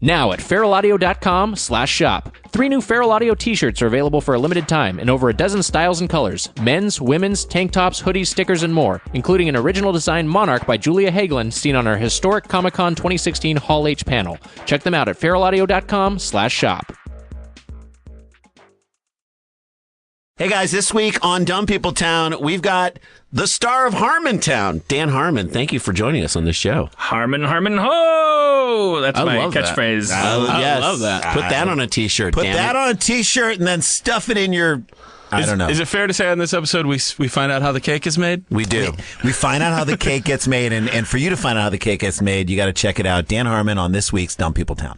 Now at feralaudio.com/shop. 3 new Feral Audio t-shirts are available for a limited time in over a dozen styles and colors. Men's, women's, tank tops, hoodies, stickers, and more, including an original design Monarch by Julia Hagelin seen on our historic Comic-Con 2016 Hall H panel. Check them out at feralaudio.com/shop. Hey guys, this week on Dumb People Town, we've got the star of Harmontown, Dan Harmon. Thank you for joining us on this show. Harmon, ho! That's my catchphrase. I love that. Put that on a t-shirt. Put that on a t-shirt and then stuff it in your... I don't know. Is it fair to say on this episode we find out how the cake is made? We do. We find out how the cake gets made, and for you to find out how the cake gets made, you got to check it out. Dan Harmon on this week's Dumb People Town.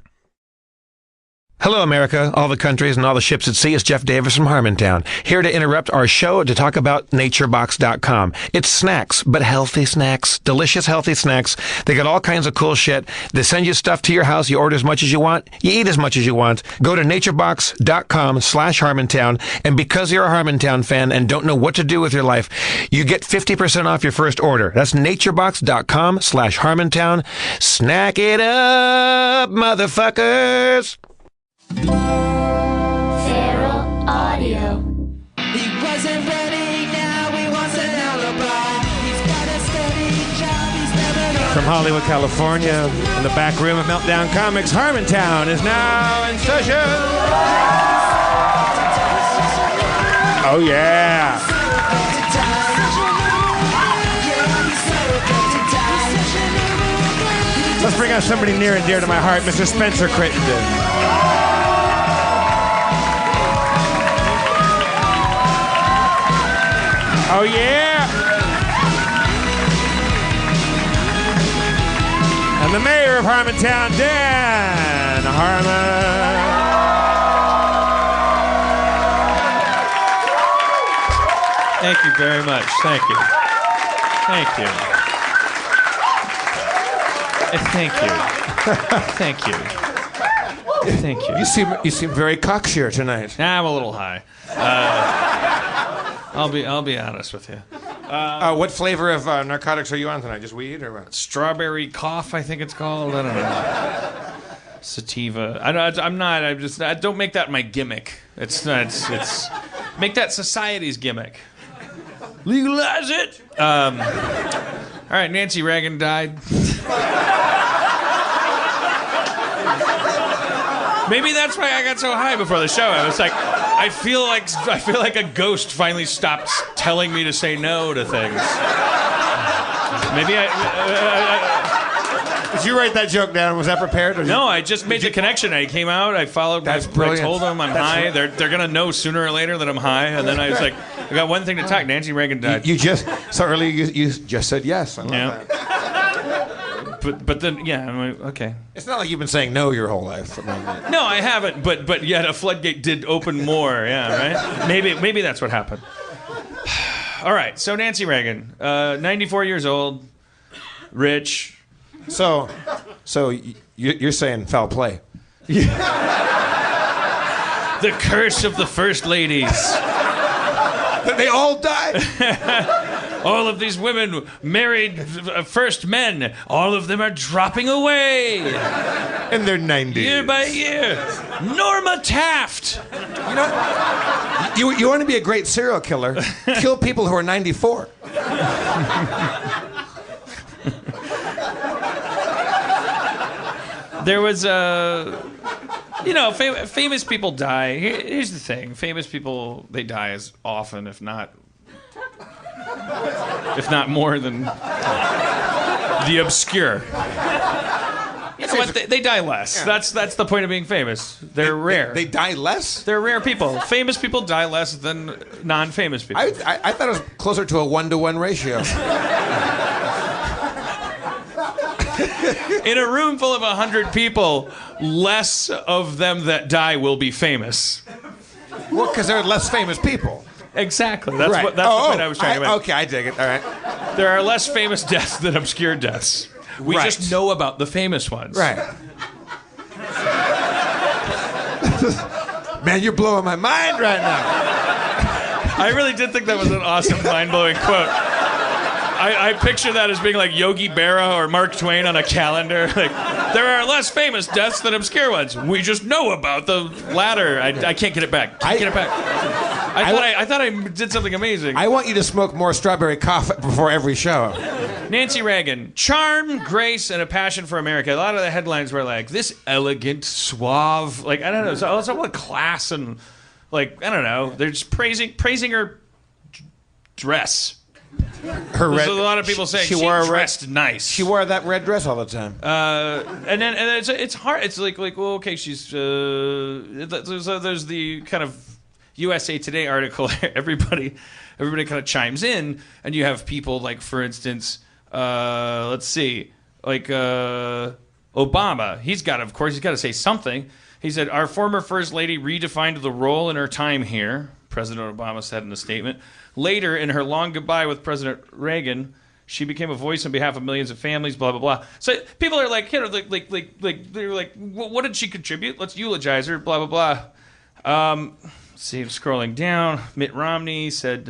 Hello, America, all the countries and all the ships at sea. It's Jeff Davis from Harmontown, here to interrupt our show to talk about NatureBox.com. It's snacks, but healthy snacks, delicious, healthy snacks. They got all kinds of cool shit. They send you stuff to your house. You order as much as you want. You eat as much as you want. Go to naturebox.com/Harmontown. And because you're a Harmontown fan and don't know what to do with your life, you get 50% off your first order. That's naturebox.com/Harmontown. Snack it up, motherfuckers. Feral Audio. He wasn't ready, now he wants an alibi. He's got a steady job, he's never known. From Hollywood, California, in the back room of Meltdown Comics, Harmontown is now in session. Oh, yeah. Let's bring out somebody near and dear to my heart, Mr. Spencer Crittenden. Oh, yeah. And the mayor of Harmontown, Dan Harmon. Thank you very much. Thank you. Thank you. Thank you. Thank you. Thank you. You seem very cocksure tonight. I'm a little high. I'll be honest with you. What flavor of narcotics are you on tonight? Just weed or what? Strawberry cough, I think it's called. I don't know. Sativa. I'm not. I don't make that my gimmick. It's make that society's gimmick. Legalize it. All right, Nancy Reagan died. Maybe that's why I got so high before the show. I was like, I feel like a ghost finally stopped telling me to say no to things. Maybe Did you write that joke down? Was that prepared? No, I just made the connection. I came out, I followed. That's brilliant. I told them I'm high. They're gonna know sooner or later that I'm high. And then I was like, I got one thing to talk. Nancy Reagan died. You just so earlier. You just said yes. I love that. But then, yeah, I'm like, okay. It's not like you've been saying no your whole life. No, I haven't. But yet a floodgate did open more. Yeah, right. Maybe that's what happened. All right. So Nancy Reagan, 94 years old, rich. So you're saying foul play? The curse of the first ladies. They all died. All of these women married first men. All of them are dropping away. In their 90s. Year by year. Norma Taft. You want to be a great serial killer? Kill people who are 94. There was famous people die. Here's the thing. Famous people, they die as often, if not more than the obscure. You know what? They die less. Yeah. That's the point of being famous. They're rare. They die less? They're rare people. Famous people die less than non-famous people. I thought it was closer to a 1-to-1 ratio. In a room full of 100 people, less of them that die will be famous. Well, because there are less famous people. Exactly. That's the point I was trying to make. Okay, I dig it. All right. There are less famous deaths than obscure deaths. We just know about the famous ones. Right. Man, you're blowing my mind right now. I really did think that was an awesome, mind-blowing quote. I picture that as being like Yogi Berra or Mark Twain on a calendar. Like, There are less famous deaths than obscure ones. We just know about the latter. I can't get it back. Can't get it back. I thought I did something amazing. I want you to smoke more strawberry coffee before every show. Nancy Reagan, charm, grace, and a passion for America. A lot of the headlines were like, this elegant, suave, like, I don't know, so what class and, like, I don't know. They're just praising her dress. There's a lot of people saying she dressed nice. She wore that red dress all the time. And it's hard. It's like well, okay, she's there's the kind of USA Today article. Everybody kind of chimes in, and you have people like, for instance, let's see, like Obama. He's got to say something. He said, "Our former First Lady redefined the role in her time here," President Obama said in a statement. Later, in her long goodbye with President Reagan, she became a voice on behalf of millions of families, blah, blah, blah. So people are like, they're like, what did she contribute? Let's eulogize her, blah, blah, blah. Let's see, I'm scrolling down. Mitt Romney said,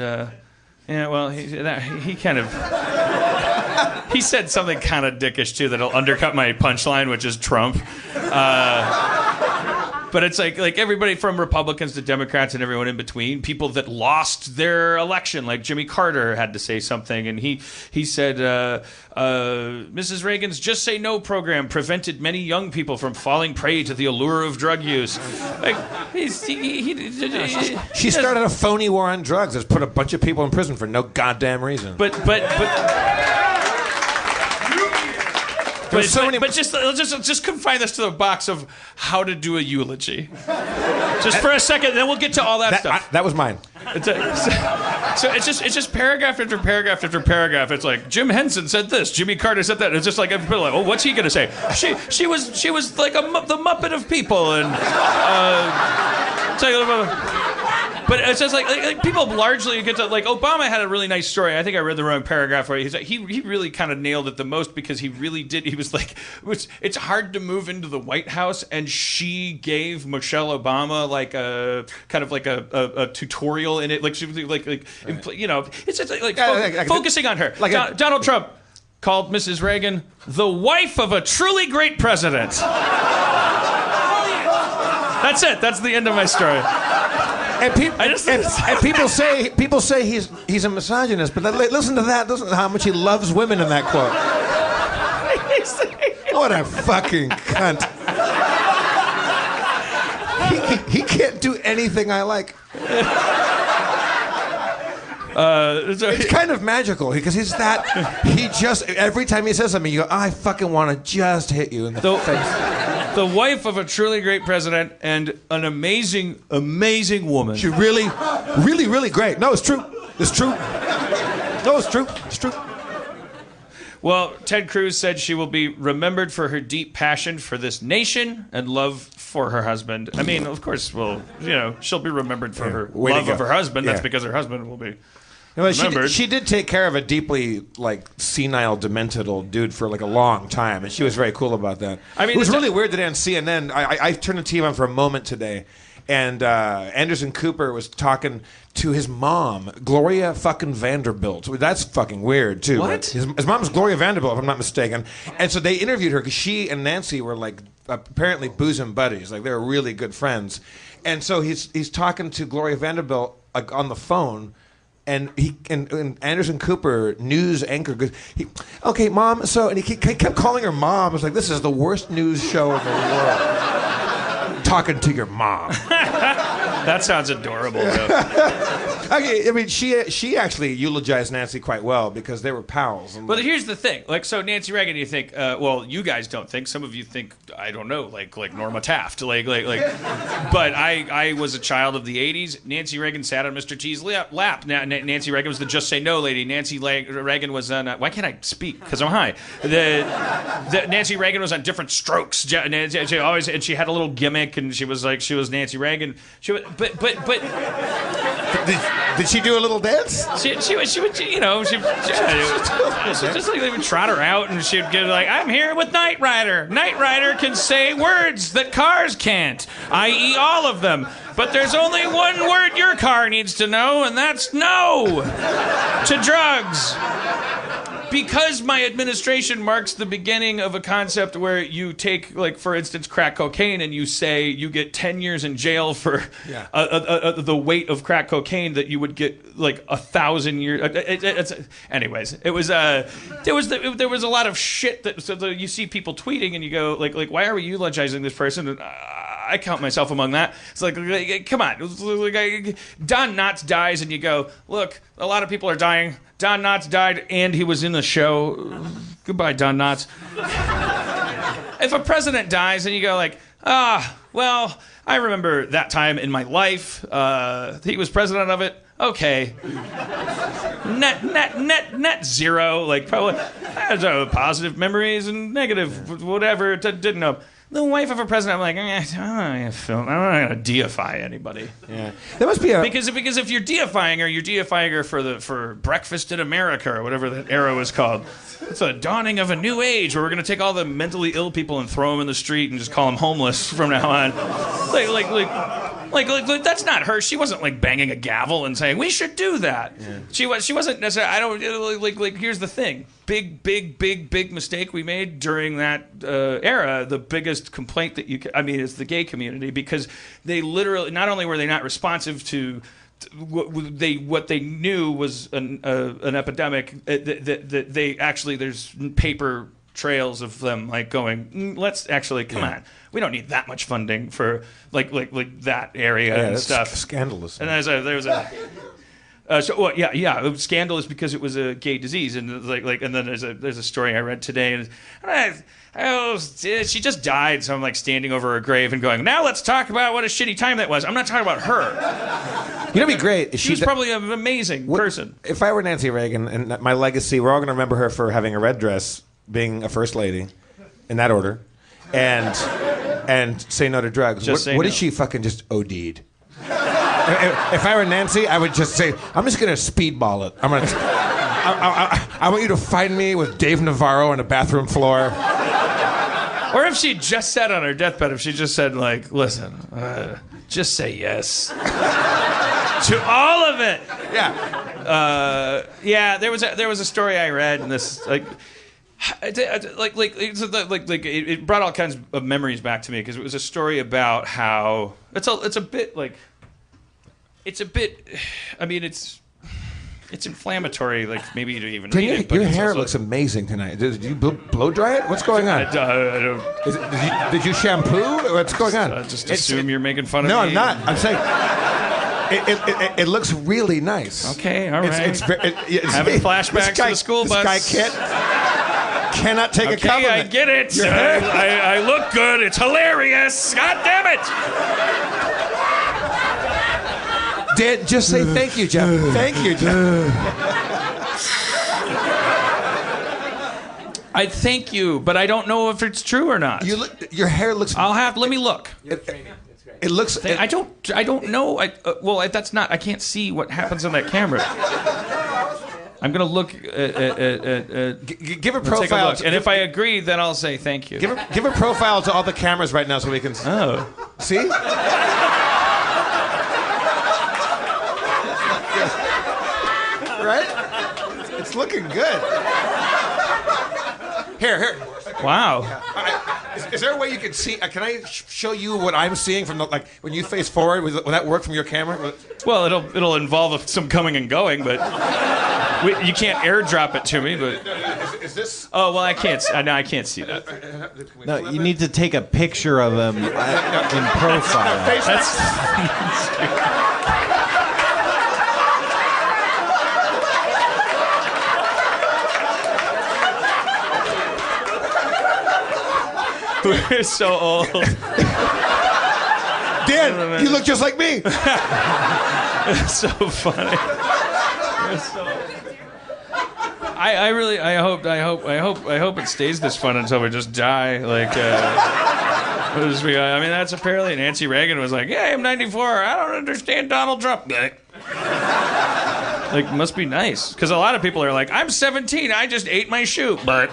he kind of... He said something kind of dickish, too, that'll undercut my punchline, which is Trump. But it's like everybody from Republicans to Democrats and everyone in between, people that lost their election, like Jimmy Carter had to say something, and he said, Mrs. Reagan's Just Say No program prevented many young people from falling prey to the allure of drug use. Like, she started a phony war on drugs that's put a bunch of people in prison for no goddamn reason. But just confine this to the box of how to do a eulogy. Just for a second, then we'll get to all that stuff. That was mine. So it's just paragraph after paragraph after paragraph. It's like Jim Henson said this, Jimmy Carter said that. It's just like everybody like, oh, what's he gonna say? She was like the Muppet of people, and but it's just like people largely get to, like, Obama had a really nice story. I think I read the wrong paragraph where he really kind of nailed it the most, because he really did. He was like, it's hard to move into the White House, and she gave Michelle Obama like a kind of like a tutorial in it, like she was like you know, it's just like focusing on her. Like Donald Trump called Mrs. Reagan the wife of a truly great president. That's it. That's the end of my story. And people say he's a misogynist, but listen to that. Listen to how much he loves women in that quote. What a fucking cunt. He can't do anything I like. It's kind of magical because he just every time he says something, you go, I fucking want to just hit you in the face. The wife of a truly great president and an amazing, amazing woman. She's really, really, really great. No, it's true. It's true. No, it's true. It's true. Well, Ted Cruz said she will be remembered for her deep passion for this nation and love for her husband. I mean, of course, well, you know, she'll be remembered for her love of her husband. That's because her husband will be remembered. She did take care of a deeply, like, senile, demented old dude for, like, a long time, and she was very cool about that. I mean, it was really weird today on CNN. I turned the TV on for a moment today, and Anderson Cooper was talking to his mom, Gloria fucking Vanderbilt. That's fucking weird, too. What? His mom's Gloria Vanderbilt, if I'm not mistaken. And so they interviewed her because she and Nancy were, like, apparently bosom buddies. Like, they were really good friends. And so he's talking to Gloria Vanderbilt, like, on the phone. And Anderson Cooper, news anchor, goes, okay, Mom, so, and he kept calling her Mom. I was like, this is the worst news show in the world. Talking to your mom. That sounds adorable, though. Okay, I mean, she actually eulogized Nancy quite well because they were pals. But here's the thing, like, so Nancy Reagan, you think, well, you guys don't think. Some of you think, I don't know, like Norma Taft, like. But I was a child of the '80s. Nancy Reagan sat on Mr. T's lap. Nancy Reagan was the Just Say No lady. Nancy Reagan was on. Why can't I speak? Because I'm high. Nancy Reagan was on Different Strokes. She always, and she had a little gimmick, and she was Nancy Reagan. Did she do a little dance? She would, you know, she just like they would trot her out, and she'd get like, I'm here with Knight Rider. Knight Rider can say words that cars can't, i.e. all of them. But there's only one word your car needs to know, and that's no to drugs. because my administration marks the beginning of a concept where you take, like, for instance, crack cocaine, and you say you get 10 years in jail for the weight of crack cocaine that you would get like 1,000 years. Anyways, it was there was a lot of shit that you see people tweeting, and you go like why are we eulogizing this person? And, I count myself among that. It's like come on. Don Knotts dies, and you go, look, a lot of people are dying. Don Knotts died, and he was in the show. Goodbye, Don Knotts. If a president dies, and you go like, well, I remember that time in my life. He was president of it. Okay. Net zero. Like, probably I have positive memories and negative whatever. Didn't know. The wife of a president, I'm like, I'm not gonna deify anybody. Yeah, there must be a because if you're deifying her, you're deifying her for Breakfast in America or whatever that era was called. It's a dawning of a new age where we're gonna take all the mentally ill people and throw them in the street and just call them homeless from now on. Like that's not her. She wasn't like banging a gavel and saying we should do that. Yeah. She wasn't necessarily. I don't like. Here's the thing. Big mistake we made during that era. The biggest complaint that is the gay community, because they literally not only were they not responsive to what they knew was an epidemic. That they actually there's paper trails of them like going. Let's actually come on. We don't need that much funding for like that area and stuff. Scandalous. And there was a. It was scandalous because it was a gay disease, and and then there's a story I read today, and she just died, so I'm like standing over her grave and going, now let's talk about what a shitty time that was. I'm not talking about her. You know, it'd be great. If she was probably an amazing person. If I were Nancy Reagan and my legacy, we're all going to remember her for having a red dress, being a first lady, in that order, and say no to drugs. What if she fucking just OD'd? If I were Nancy, I would just say, I'm just going to speedball it. I want you to find me with Dave Navarro on a bathroom floor. Or if she just said on her deathbed, if she just said, like, listen, just say yes. To all of it. Yeah. There was a story I read, and this, it brought all kinds of memories back to me, because it was a story about how it's inflammatory, like maybe you don't even read it. Your hair looks amazing tonight. Did you blow dry it? What's going on? I don't. Did you shampoo? What's going on? Just assume you're making fun of me. No, I'm not. I'm saying it looks really nice. Okay, all right. It's having flashbacks to the school bus. This guy cannot take a compliment. I get it. I look good. It's hilarious. God damn it. Dan, just say thank you, Jeff. Thank you, Jeff. I thank you, but I don't know if it's true or not. Your hair looks. Let me look. It looks. I don't know. That's not. I can't see what happens on that camera. I'm gonna look. Give a profile. And if I agree, then I'll say thank you. Give a profile to all the cameras right now so we can. Oh. See. Right? It's looking good. Here. Wow. Is there a way you can see? Can I show you what I'm seeing from when you face forward? Will that work from your camera? Well, it'll involve some coming and going, but you can't airdrop it to me. But is this? Oh well, I can't. I can't see that. No, you need to take a picture of him in profile. That's We're so old. Dan, you look just like me. It's so funny. I really hope it stays this fun until we just die. That's apparently Nancy Reagan was like, "Yeah, I'm 94. I don't understand Donald Trump." Must be nice, because a lot of people are like, "I'm 17. I just ate my shoe." But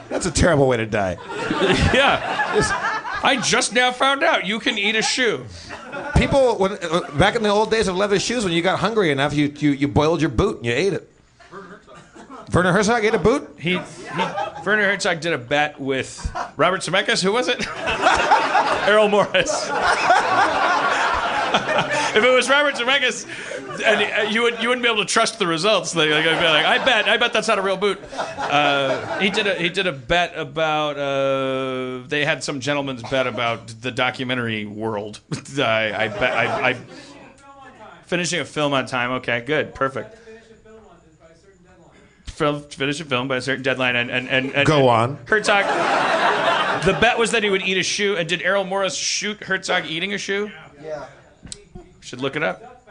that's a terrible way to die. Yeah. I just now found out you can eat a shoe. People, back in the old days of leather shoes, when you got hungry enough, you boiled your boot and you ate it. Werner Herzog ate a boot? Werner Herzog did a bet with Robert Zemeckis. Who was it? Errol Morris. If it was Robert Zemeckis, and you wouldn't be able to trust the results. I'd be like, I bet that's not a real boot. He did a bet about. They had some gentleman's bet about the documentary world. I finishing a film on time. Okay, good, perfect. Finish a film by a certain deadline, and go on. Herzog. The bet was that he would eat a shoe, and did Errol Morris shoot Herzog eating a shoe? Yeah. Should look it up.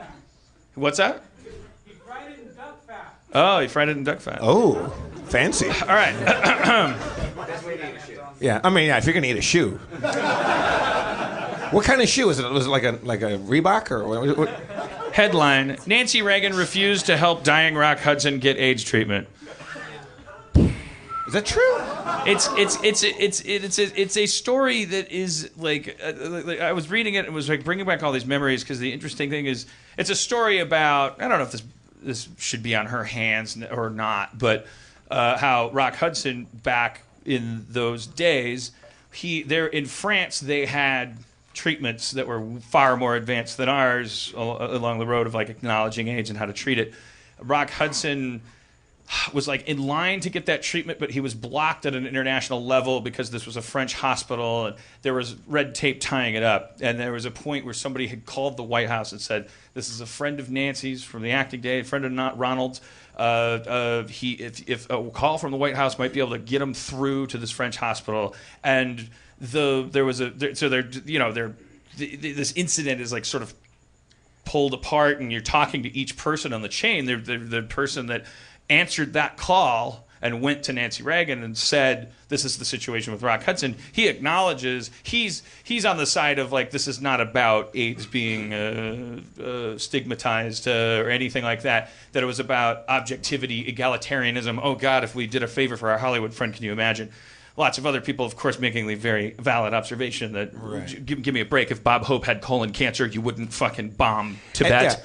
What's that? He fried it in duck fat. Oh, he fried it in duck fat. Oh, fancy. All right. Yeah, I mean, yeah, if you're gonna eat a shoe. What kind of shoe is it? Was it like a Reebok or what? Headline: Nancy Reagan refused to help dying Rock Hudson get AIDS treatment. Is that true? It's a story that is like I was reading it and was like bringing back all these memories, because the interesting thing is it's a story about, I don't know if this should be on her hands or not, but how Rock Hudson back in those days, there in France they had treatments that were far more advanced than ours along the road of like acknowledging AIDS and how to treat it. Rock Hudson was like in line to get that treatment, but he was blocked at an international level because this was a French hospital and there was red tape tying it up. And there was a point where somebody had called the White House and said, "This is a friend of Nancy's from the acting day, a friend of Ronald's. If a call from the White House might be able to get him through to this French hospital." And this incident is like sort of pulled apart, and you're talking to each person on the chain. The person that answered that call and went to Nancy Reagan and said, "This is the situation with Rock Hudson." He acknowledges he's on the side of like, this is not about AIDS being stigmatized or anything like that. That it was about objectivity, egalitarianism. Oh God, if we did a favor for our Hollywood friend, can you imagine? Lots of other people, of course, making the very valid observation that, right, give me a break. If Bob Hope had colon cancer, you wouldn't fucking bomb Tibet.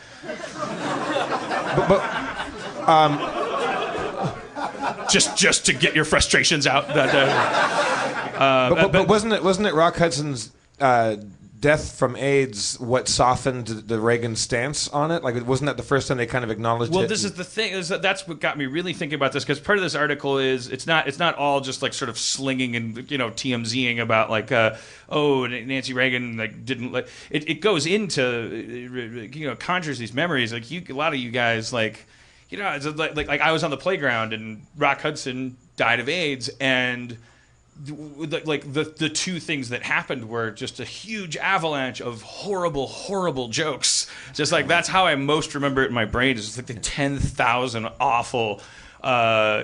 Just to get your frustrations out. But wasn't it Rock Hudson's death from AIDS what softened the Reagan stance on it? Like, wasn't that the first time they kind of acknowledged it? Well, this is the thing. That's what got me really thinking about this, because part of this article is it's not all just like sort of slinging and TMZing about like Nancy Reagan like didn't like it goes into conjures these memories like a lot of you guys like. It's like I was on the playground and Rock Hudson died of AIDS, and like the two things that happened were just a huge avalanche of horrible jokes. Just like that's how I most remember it in my brain, is just like the 10,000 awful,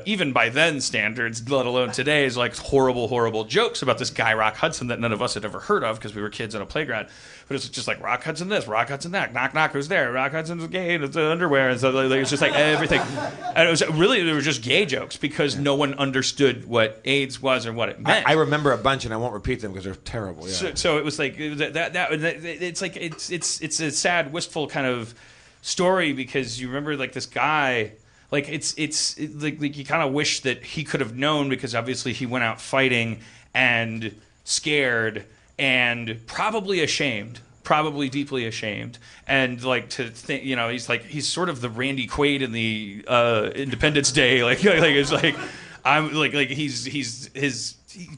even by then standards, let alone today, is like horrible jokes about this guy Rock Hudson that none of us had ever heard of because we were kids on a playground. But it's just like Rock Hudson this, Rock Hudson that, knock knock, who's there? Rock Hudson's gay, and it's underwear, and so like, it's just like everything. And it was really, they were just gay jokes because no one understood what AIDS was or what it meant. I remember a bunch, and I won't repeat them because they're terrible. Yeah. So it was like it's like it's a sad, wistful kind of story, because you remember like this guy. Like it's like you kind of wish that he could have known, because obviously he went out fighting and scared and probably deeply ashamed, and like to think, he's sort of the Randy Quaid in the Independence Day, like it's like I'm like he's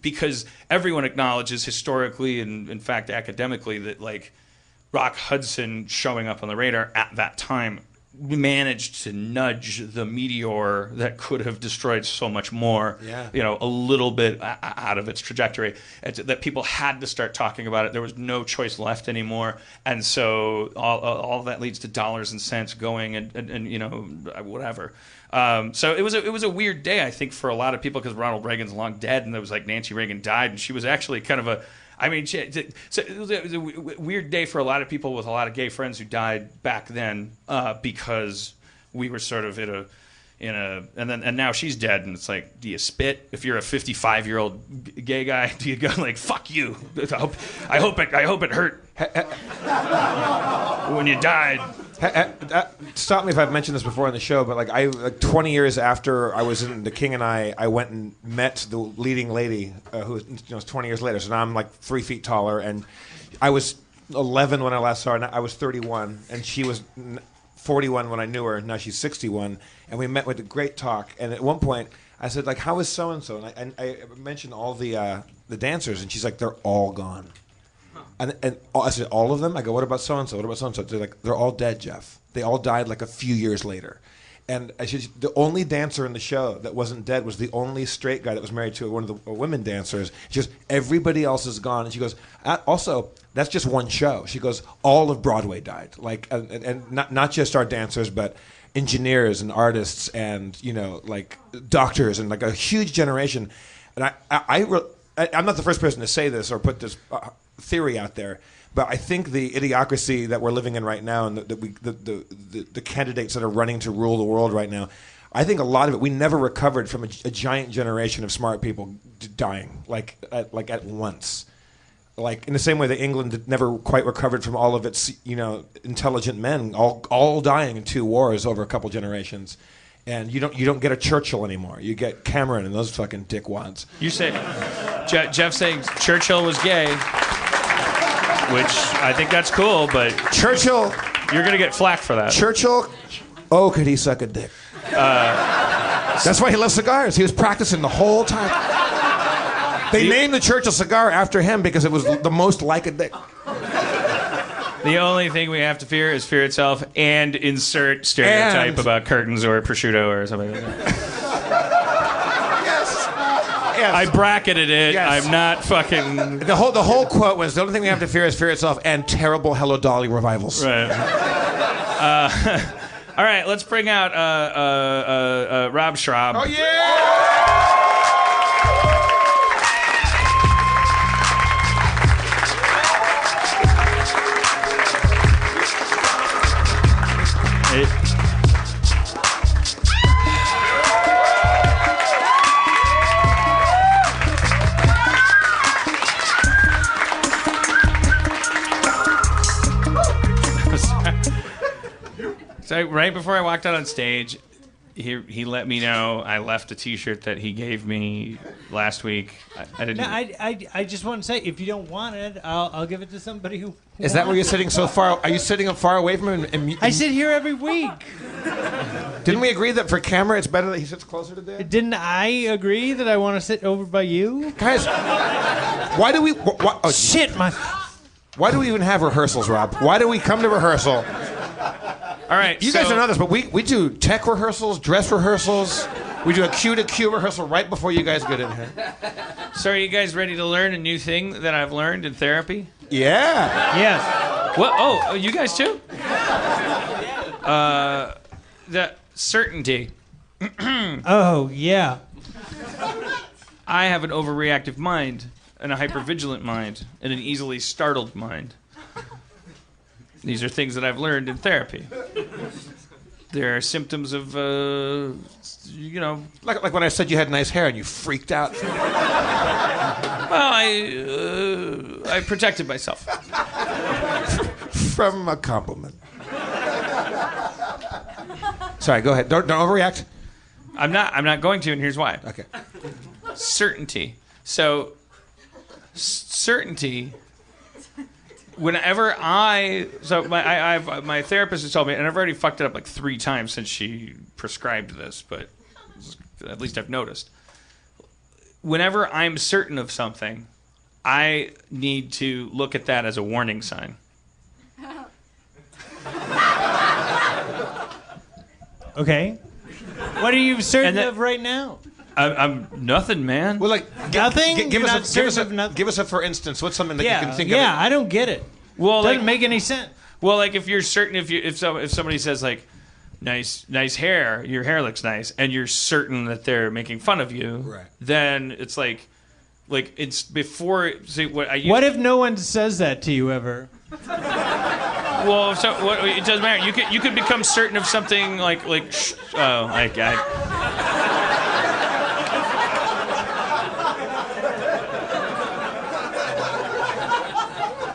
because everyone acknowledges historically and in fact academically that like Rock Hudson showing up on the radar at that time managed to nudge the meteor that could have destroyed so much more, a little bit out of its trajectory. That people had to start talking about it. There was no choice left anymore, and so all that leads to dollars and cents going and whatever. So it was a weird day, I think, for a lot of people, because Ronald Reagan's long dead, and it was like Nancy Reagan died, and she was actually kind of it was a weird day for a lot of people with a lot of gay friends who died back then, because we were sort of and now she's dead, and it's like, do you spit if you're a 55-year-old gay guy? Do you go like, fuck you? I hope it hurt when you died. Stop me if I've mentioned this before on the show, but like 20 years after I was in The King and I went and met the leading lady who was 20 years later. So now I'm like 3 feet taller, and I was 11 when I last saw her. And I was 31, and she was 41 when I knew her. And now she's 61, and we met with a great talk. And at one point, I said, like, how is so and so? And I mentioned all the dancers, and she's like, they're all gone. And I said, all of them? I go, what about so-and-so? What about so-and-so? They're like, they're all dead, Jeff. They all died like a few years later. And I said, the only dancer in the show that wasn't dead was the only straight guy that was married to one of the women dancers. She goes, everybody else is gone. And she goes, also, that's just one show. She goes, all of Broadway died. Like, and not just our dancers, but engineers and artists and, like doctors and like a huge generation. And I'm not the first person to say this or put this theory out there, but I think the idiocracy that we're living in right now, and the candidates that are running to rule the world right now, I think a lot of it, we never recovered from a giant generation of smart people dying like at once. Like in the same way that England never quite recovered from all of its intelligent men all dying in 2 wars over a couple generations. And you don't get a Churchill anymore. You get Cameron and those fucking dickwads. You say Jeff saying Churchill was gay, which I think that's cool, but Churchill, you're gonna get flack for that. Churchill, could he suck a dick? That's why he loves cigars. He was practicing the whole time. They named the Churchill cigar after him because it was the most like a dick. The only thing we have to fear is fear itself, and insert stereotype about curtains or prosciutto or something like that. Yes. I bracketed it. Yes. I'm not fucking... The whole quote was, the only thing we have to fear is fear itself and terrible Hello Dolly revivals. Right. All right, let's bring out Rob Schraub. Oh, yeah! So right before I walked out on stage, he let me know I left a T-shirt that he gave me last week. I didn't. No, I just want to say, if you don't want it, I'll give it to somebody who. Is that where you're sitting so far? Are you sitting far away from him? I sit here every week. Didn't we agree that for camera it's better that he sits closer to Dan? Didn't I agree that I want to sit over by you? Guys, why do we... Shit, Why do we even have rehearsals, Rob? Why do we come to rehearsal? All right, You guys don't know this, but we do tech rehearsals, dress rehearsals. We do a cue-to-cue rehearsal right before you guys get in here. So are you guys ready to learn a new thing that I've learned in therapy? Yeah. Yes. What? Oh, you guys too? The certainty. Oh, yeah. I have an overreactive mind, and a hypervigilant mind, and an easily startled mind. These are things that I've learned in therapy. There are symptoms of, Like when I said you had nice hair and you freaked out. Well, I protected myself. From a compliment. Sorry, go ahead. Don't overreact. I'm not going to, and here's why. Okay. Certainty. So, certainty. Whenever my therapist has told me, and I've already fucked it up like 3 times since she prescribed this, but at least I've noticed. Whenever I'm certain of something, I need to look at that as a warning sign. Okay. What are you certain of right now? I'm nothing, man. Well, like nothing. Give us a for instance. What's something that you can think of? Yeah, I don't get it. Well, doesn't make any sense. Well, like if you're certain, if somebody says like, nice hair, your hair looks nice, and you're certain that they're making fun of you, right? Then it's like it's before. See what I. What if no one says that to you ever? Well, so what, it doesn't matter. You could become certain of something like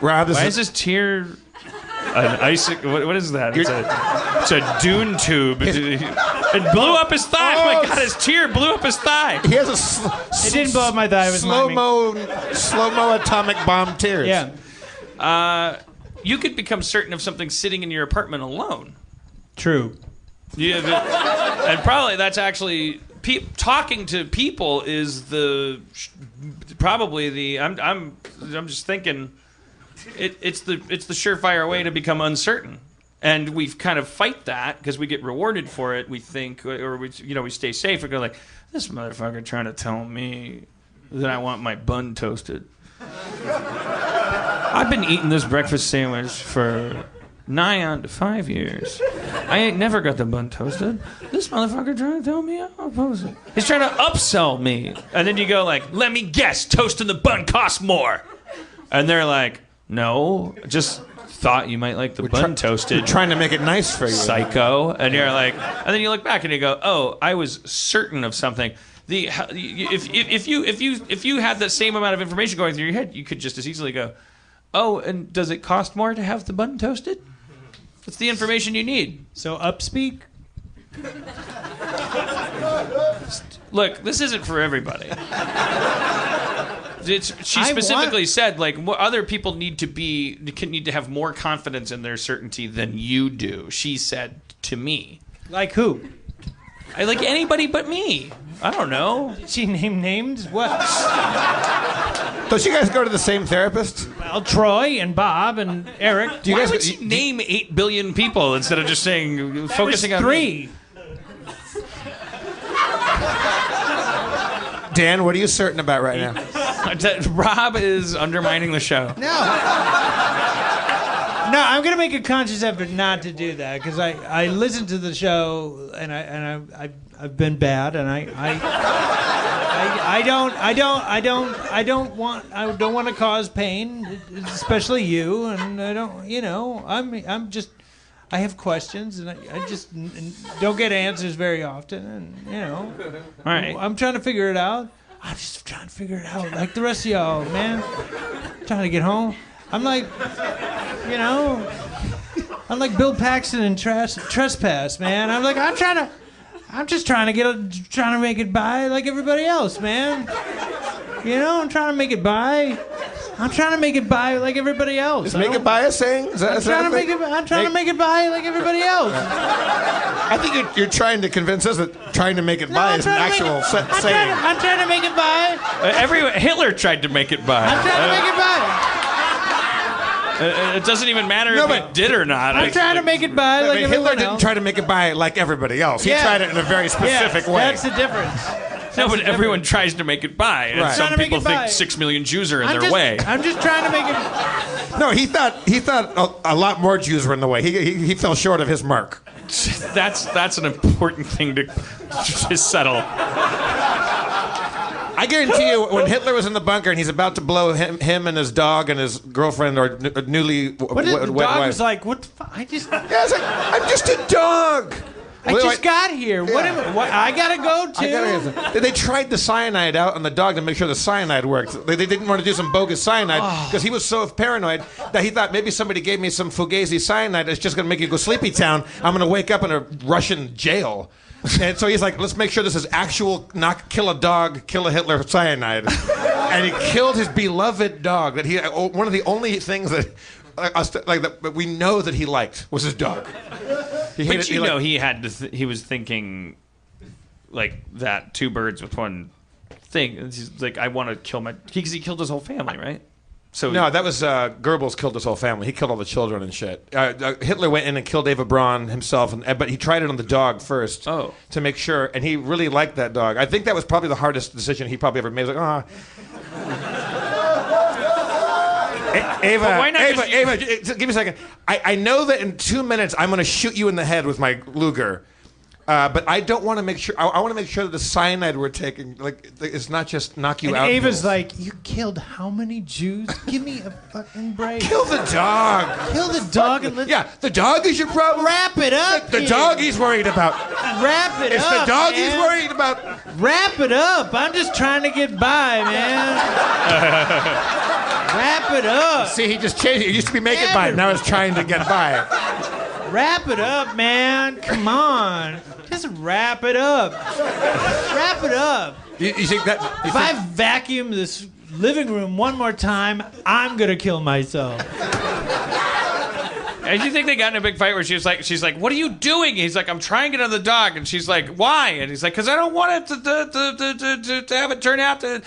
Rob, why is this tear an icicle? What is that? It's a dune tube. It blew up his thigh. Oh my God, his tear blew up his thigh. He has It didn't blow up my thigh. It was slow-mo atomic bomb tears. Yeah. You could become certain of something sitting in your apartment alone. True. Yeah, and probably that's actually talking to people is probably the. I'm just thinking. It's the surefire way to become uncertain, and we kind of fight that because we get rewarded for it. We think, or we stay safe. We go like, this motherfucker trying to tell me that I want my bun toasted. I've been eating this breakfast sandwich for nigh on to 5 years. I ain't never got the bun toasted. This motherfucker trying to tell me I'm opposed it. He's trying to upsell me, and then you go like, let me guess, toasting the bun costs more, and they're like. No, just thought you might like the bun toasted. You're trying to make it nice for you. Psycho. And you're like, and then you look back and you go, oh, I was certain of something. If you had the same amount of information going through your head, you could just as easily go, oh, and does it cost more to have the bun toasted? That's the information you need. So upspeak? Look, this isn't for everybody. She specifically said, like, other people need to have more confidence in their certainty than you do. She said to me, like who? Like anybody but me. I don't know. Did she name names? What? Don't you guys go to the same therapist? Well, Troy and Bob and Eric. Why would she name 8 billion people instead of just focusing on 3? Me? Dan, what are you certain about right now? Rob is undermining the show. No, I'm gonna make a conscious effort not to do that because I listened to the show and I've been bad and I don't want to cause pain, especially you, and I don't I have questions and I just don't get answers very often, and all right. I'm trying to figure it out. I'm just trying to figure it out, like the rest of y'all, man. I'm trying to get home. I'm like Bill Paxton in Trespass, man. I'm just trying to make it by like everybody else, man. I'm trying to make it by. I'm trying to make it by like everybody else. Is make it by a saying? I'm trying to make it by like everybody else. I think you're trying to convince us that trying to make it by is an actual saying. I'm trying to make it by. Hitler tried to make it by. I'm trying to make it by. It doesn't even matter if it did or not. I'm trying to make it by like everyone Hitler else. didn't try to make it by like everybody else. He tried it in a very specific way. That's the difference. No, but everyone tries to make it by, and right. some people think 6 million Jews are in their way. I'm just trying to make it. No, he thought a lot more Jews were in the way. He fell short of his mark. That's an important thing to settle. I guarantee you, when Hitler was in the bunker and he's about to blow him and his dog and his girlfriend or newly the wed dog wife. was like, "What the fuck? Yeah, it's like, I'm just a dog. I just got here. Yeah. What? I gotta go too. They tried the cyanide out on the dog to make sure the cyanide worked. They didn't want to do some bogus cyanide because he was so paranoid that he thought maybe somebody gave me some Fugazi cyanide that's just going to make you go sleepy town. I'm going to wake up in a Russian jail. And so he's like, let's make sure this is actual kill a dog, kill a Hitler cyanide. And he killed his beloved dog. One of the only things that we know that he liked was his dog. He was thinking like that, 2 birds with one thing. He's like, I want to kill because he killed his whole family, right? So no, that was Goebbels killed his whole family. He killed all the children and shit. Hitler went in and killed Eva Braun himself, but he tried it on the dog first to make sure, and he really liked that dog. I think that was probably the hardest decision he probably ever made. He was like, Ava, give me a second. I know that in 2 minutes I'm going to shoot you in the head with my Luger. But I don't want to make sure. I want to make sure that the cyanide we're taking, like, it's not just knock you And out. Ava's like, you killed how many Jews? Give me a fucking break. Kill the dog. Kill the dog and let's the dog is your problem. wrap it up. The dog he's worried about. Wrap it It's up. the dog man. he's worried about. Wrap it up. I'm just trying to get by, man. Wrap it up. See, he just changed it. It used to be make it by. Now it's trying to get by. Wrap it up, man. Come on. Just wrap it up. Wrap it up. You think that? If I vacuum this living room one more time, I'm gonna kill myself. And you think they got in a big fight where she's like, what are you doing? He's like, I'm trying to get on the dog. And she's like, why? And he's like, because I don't want it to have it turn out to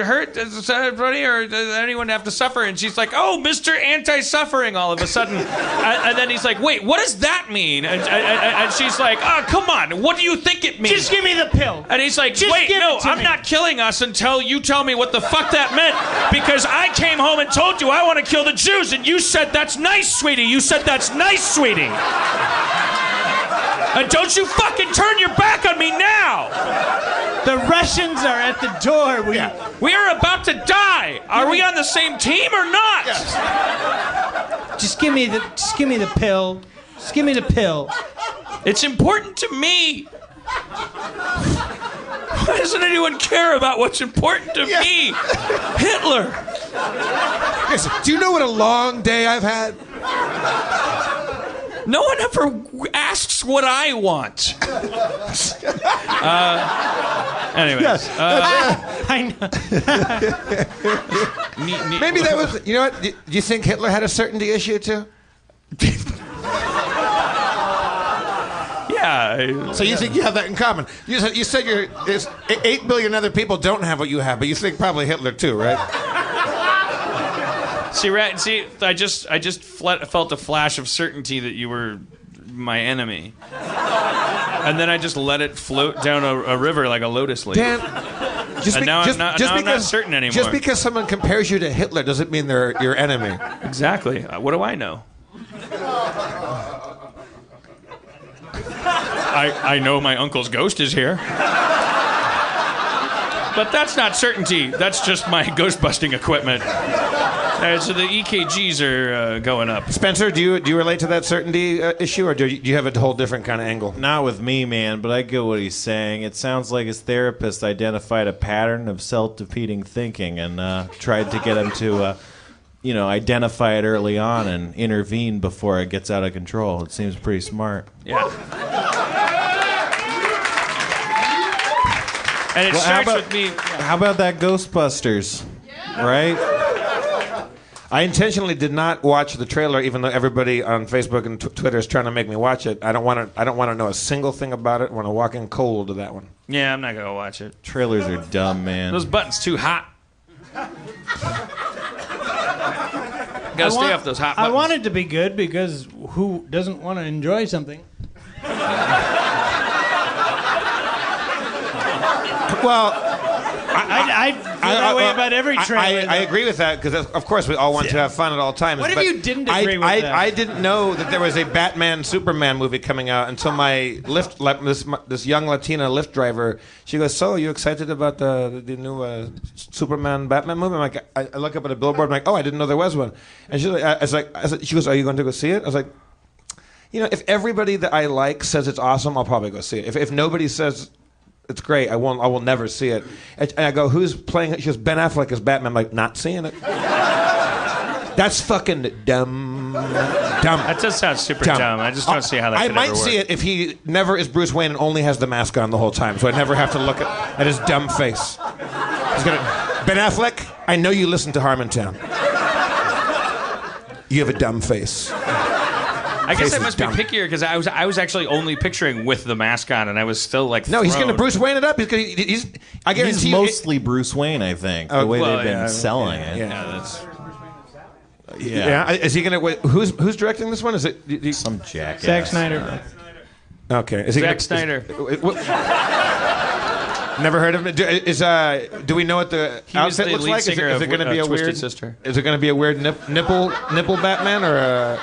hurt everybody or anyone to have to suffer. And she's like, oh, Mr. Anti-Suffering all of a sudden. And then he's like, wait, what does that mean? And she's like, oh, come on. What do you think it means? Just give me the pill. And he's like, Just wait, give no, it to I'm me. not killing us until you tell me what the fuck that meant. Because I came home and told you I want to kill the Jews. And you said, that's nice, sweetie. You said, that's nice, sweetie. And don't you fucking turn your back on me now. The Russians are at the door. We are about to die. Are we on the same team or not? Just give me the pill. Just give me the pill. It's important to me. Why doesn't anyone care about what's important to me? Hitler. Listen, do you know what a long day I've had? No one ever asks what I want. Anyways. I know. Maybe that was. You know what? Do you think Hitler had a certainty issue too? Yeah. So you think you have that in common? You said there's 8 billion other people don't have what you have, but you think probably Hitler too, right? See, I just felt a flash of certainty that you were my enemy, and then I just let it float down a river like a lotus leaf. Dan, I'm not certain anymore. Just because someone compares you to Hitler doesn't mean they're your enemy. Exactly. What do I know? I know my uncle's ghost is here. But that's not certainty. That's just my ghost busting equipment. So the EKGs are going up. Spencer, do you relate to that certainty issue, or do you have a whole different kind of angle? Not with me, man, but I get what he's saying. It sounds like his therapist identified a pattern of self-defeating thinking and tried to get him to, identify it early on and intervene before it gets out of control. It seems pretty smart. Yeah. And it starts with me. How about that Ghostbusters? Right? I intentionally did not watch the trailer, even though everybody on Facebook and Twitter is trying to make me watch it. I don't want to know a single thing about it. I want to walk in cold to that one. Yeah, I'm not gonna watch it. Trailers are dumb, man. Those buttons too hot. Gotta stay off those hot buttons. I want it to be good because who doesn't want to enjoy something? Well, I feel that way about every trailer. I agree with that because, of course, we all want to have fun at all times. What if but you didn't agree with that? I didn't know that there was a Batman-Superman movie coming out until my this young Latina Lyft driver, she goes, so, are you excited about the new Superman-Batman movie? I'm like, I look up at a billboard, I'm like, oh, I didn't know there was one. And she's like, she goes, are you going to go see it? I was like, if everybody that I like says it's awesome, I'll probably go see it. If nobody says it's great, I will never see it. And I go, who's playing it? She goes, Ben Affleck as Batman. I'm like, not seeing it. That's fucking dumb. That does sound super dumb. I just don't see how that could ever work. I might see it if he never is Bruce Wayne and only has the mask on the whole time, so I never have to look at his dumb face. Ben Affleck, I know you listen to Harmontown. You have a dumb face. I guess I must be pickier because I was actually only picturing with the mask on, and I was still like. No, he's going to Bruce Wayne it up. I guarantee he's mostly Bruce Wayne, I think. The way they've been selling it. Yeah, that's. Yeah. Is he going to? Who's directing this one? Is it some jackass? Zack Snyder. Okay. Zack Snyder. Never heard of it. Do we know what the outfit looks like? Is it going to be a weird? Sister. Is it going to be a weird nipple Batman or a?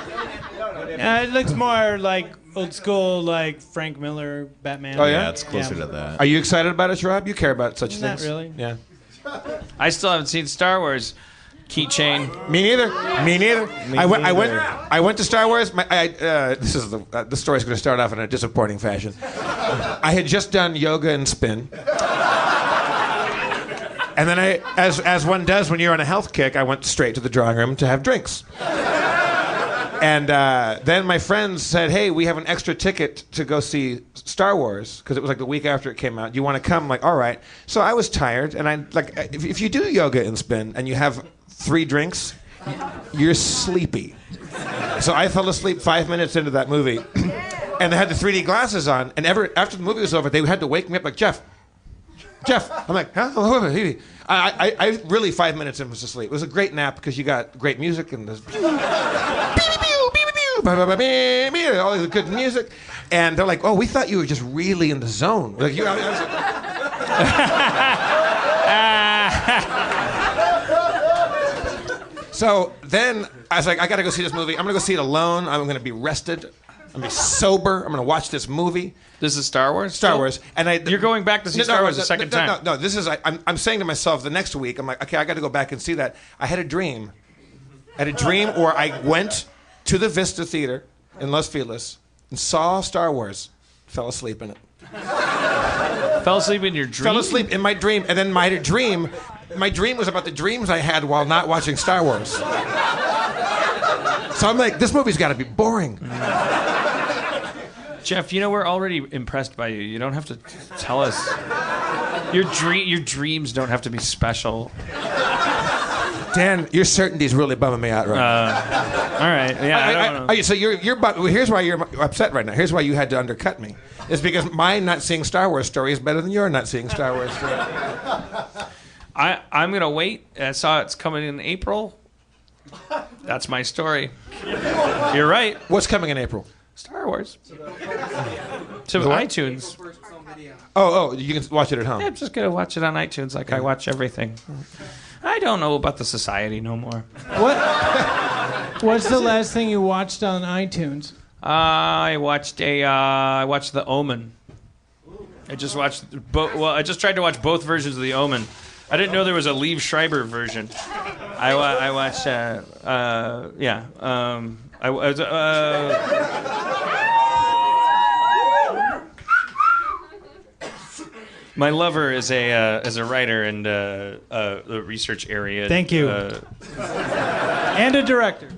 It looks more like old school, like Frank Miller, Batman. Oh, yeah? Yeah, it's closer to that. Are you excited about it, Rob? You care about such Not things? really. Yeah. I still haven't seen Star Wars. Keychain. Me neither. Me neither. I went to Star Wars. This story's going to start off in a disappointing fashion. I had just done yoga and spin. And then as one does when you're on a health kick, I went straight to the drawing room to have drinks. And then my friends said, "Hey, we have an extra ticket to go see Star Wars because it was like the week after it came out. Do you want to come?" I'm like, all right. So I was tired, and if you do yoga and spin and you have 3 drinks, you're sleepy. So I fell asleep 5 minutes into that movie, and they had the 3D glasses on. And after the movie was over, they had to wake me up like, Jeff. I'm like, huh? I really 5 minutes in was asleep. It was a great nap because you got great music and this. All the good music, and they're like, "Oh, we thought you were just really in the zone." Like you, I was like... So then I was like, "I got to go see this movie. I'm gonna go see it alone. I'm gonna be rested. I'm gonna be sober. I'm gonna watch this movie." This is Star Wars? Star Wars, and You're going back to see Star Wars a second time. No. This is I'm saying to myself the next week. I'm like, okay, I got to go back and see that. I had a dream, where I went to the Vista Theater in Los Feliz and saw Star Wars. Fell asleep in it. Fell asleep in your dream? Fell asleep in my dream, and then my dream was about the dreams I had while not watching Star Wars. So I'm like, this movie's got to be boring. Jeff, we're already impressed by you. You don't have to tell us. Your dreams don't have to be special. Dan, your certainty's really bumming me out right now. All right. Yeah, I don't know. So here's why you're upset right now. Here's why you had to undercut me. It's because my not seeing Star Wars story is better than your not seeing Star Wars story. I'm going to wait. I saw it's coming in April. That's my story. You're right. What's coming in April? Star Wars. To iTunes. Oh, you can watch it at home. Yeah, I'm just going to watch it on iTunes like I watch everything. I don't know about the society no more. What's the last thing you watched on iTunes? I watched The Omen. I just watched I just tried to watch both versions of The Omen. I didn't know there was a Liev Schreiber version. I watched my lover is a writer and the research area. Thank you. And a director.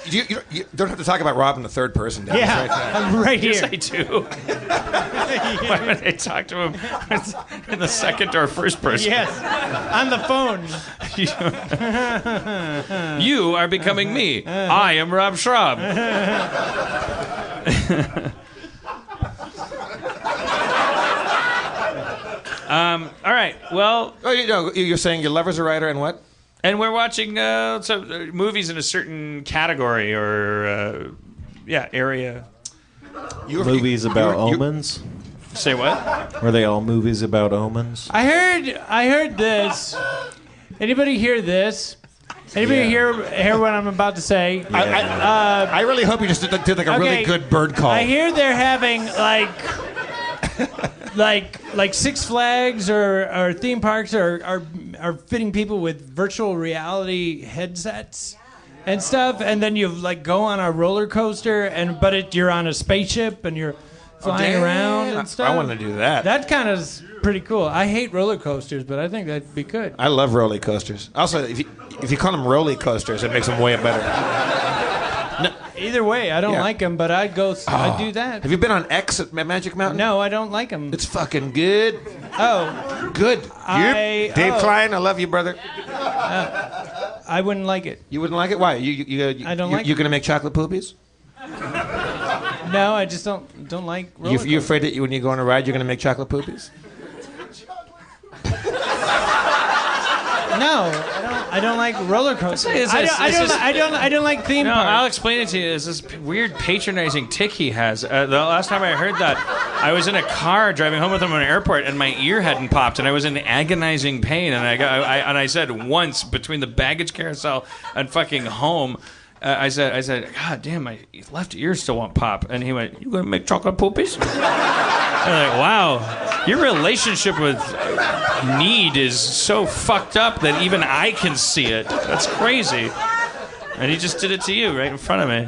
You don't have to talk about Rob in the third person. Dan. Yeah, I'm right here. Yes, I do. Why would I talk to him in the second or first person? Yes, on the phone. You are becoming me. I am Rob Schraub. All right. Well, you're saying your lover's a writer and what? And we're watching movies in a certain category or area. Movies about omens? Say what? Were they all movies about omens? I heard this. Anybody hear this? Anybody hear what I'm about to say? Yeah. I really hope you just did like a really good bird call. I hear they're having like Six Flags or theme parks are fitting people with virtual reality headsets and stuff, and then you go on a roller coaster but you're on a spaceship and you're flying around and stuff. I want to do that. That kind of is pretty cool. I hate roller coasters, but I think that'd be good. I love roller coasters. Also, if you call them roller coasters, it makes them way better. No, either way, I don't like them, but I'd go. I'd do that. Have you been on X at Magic Mountain? No, I don't like them. It's fucking good. Oh, good. Dave Klein, I love you, brother. I wouldn't like it. You wouldn't like it? Why? I don't like it. You're gonna make chocolate poopies? No, I just don't like roller coasters. You afraid that when you go on a ride, you're gonna make chocolate poopies? I don't like roller coasters. I don't like theme No, parks. I'll explain it to you. It's this weird patronizing tick he has. The last time I heard that, I was in a car driving home with him from an airport, and my ear hadn't popped, and I was in agonizing pain. And I said once between the baggage carousel and fucking home, I said, God damn, my left ear still won't pop. And he went, "You gonna make chocolate poopies?" I'm like, wow, your relationship with need is so fucked up that even I can see it. That's crazy. And he just did it to you right in front of me.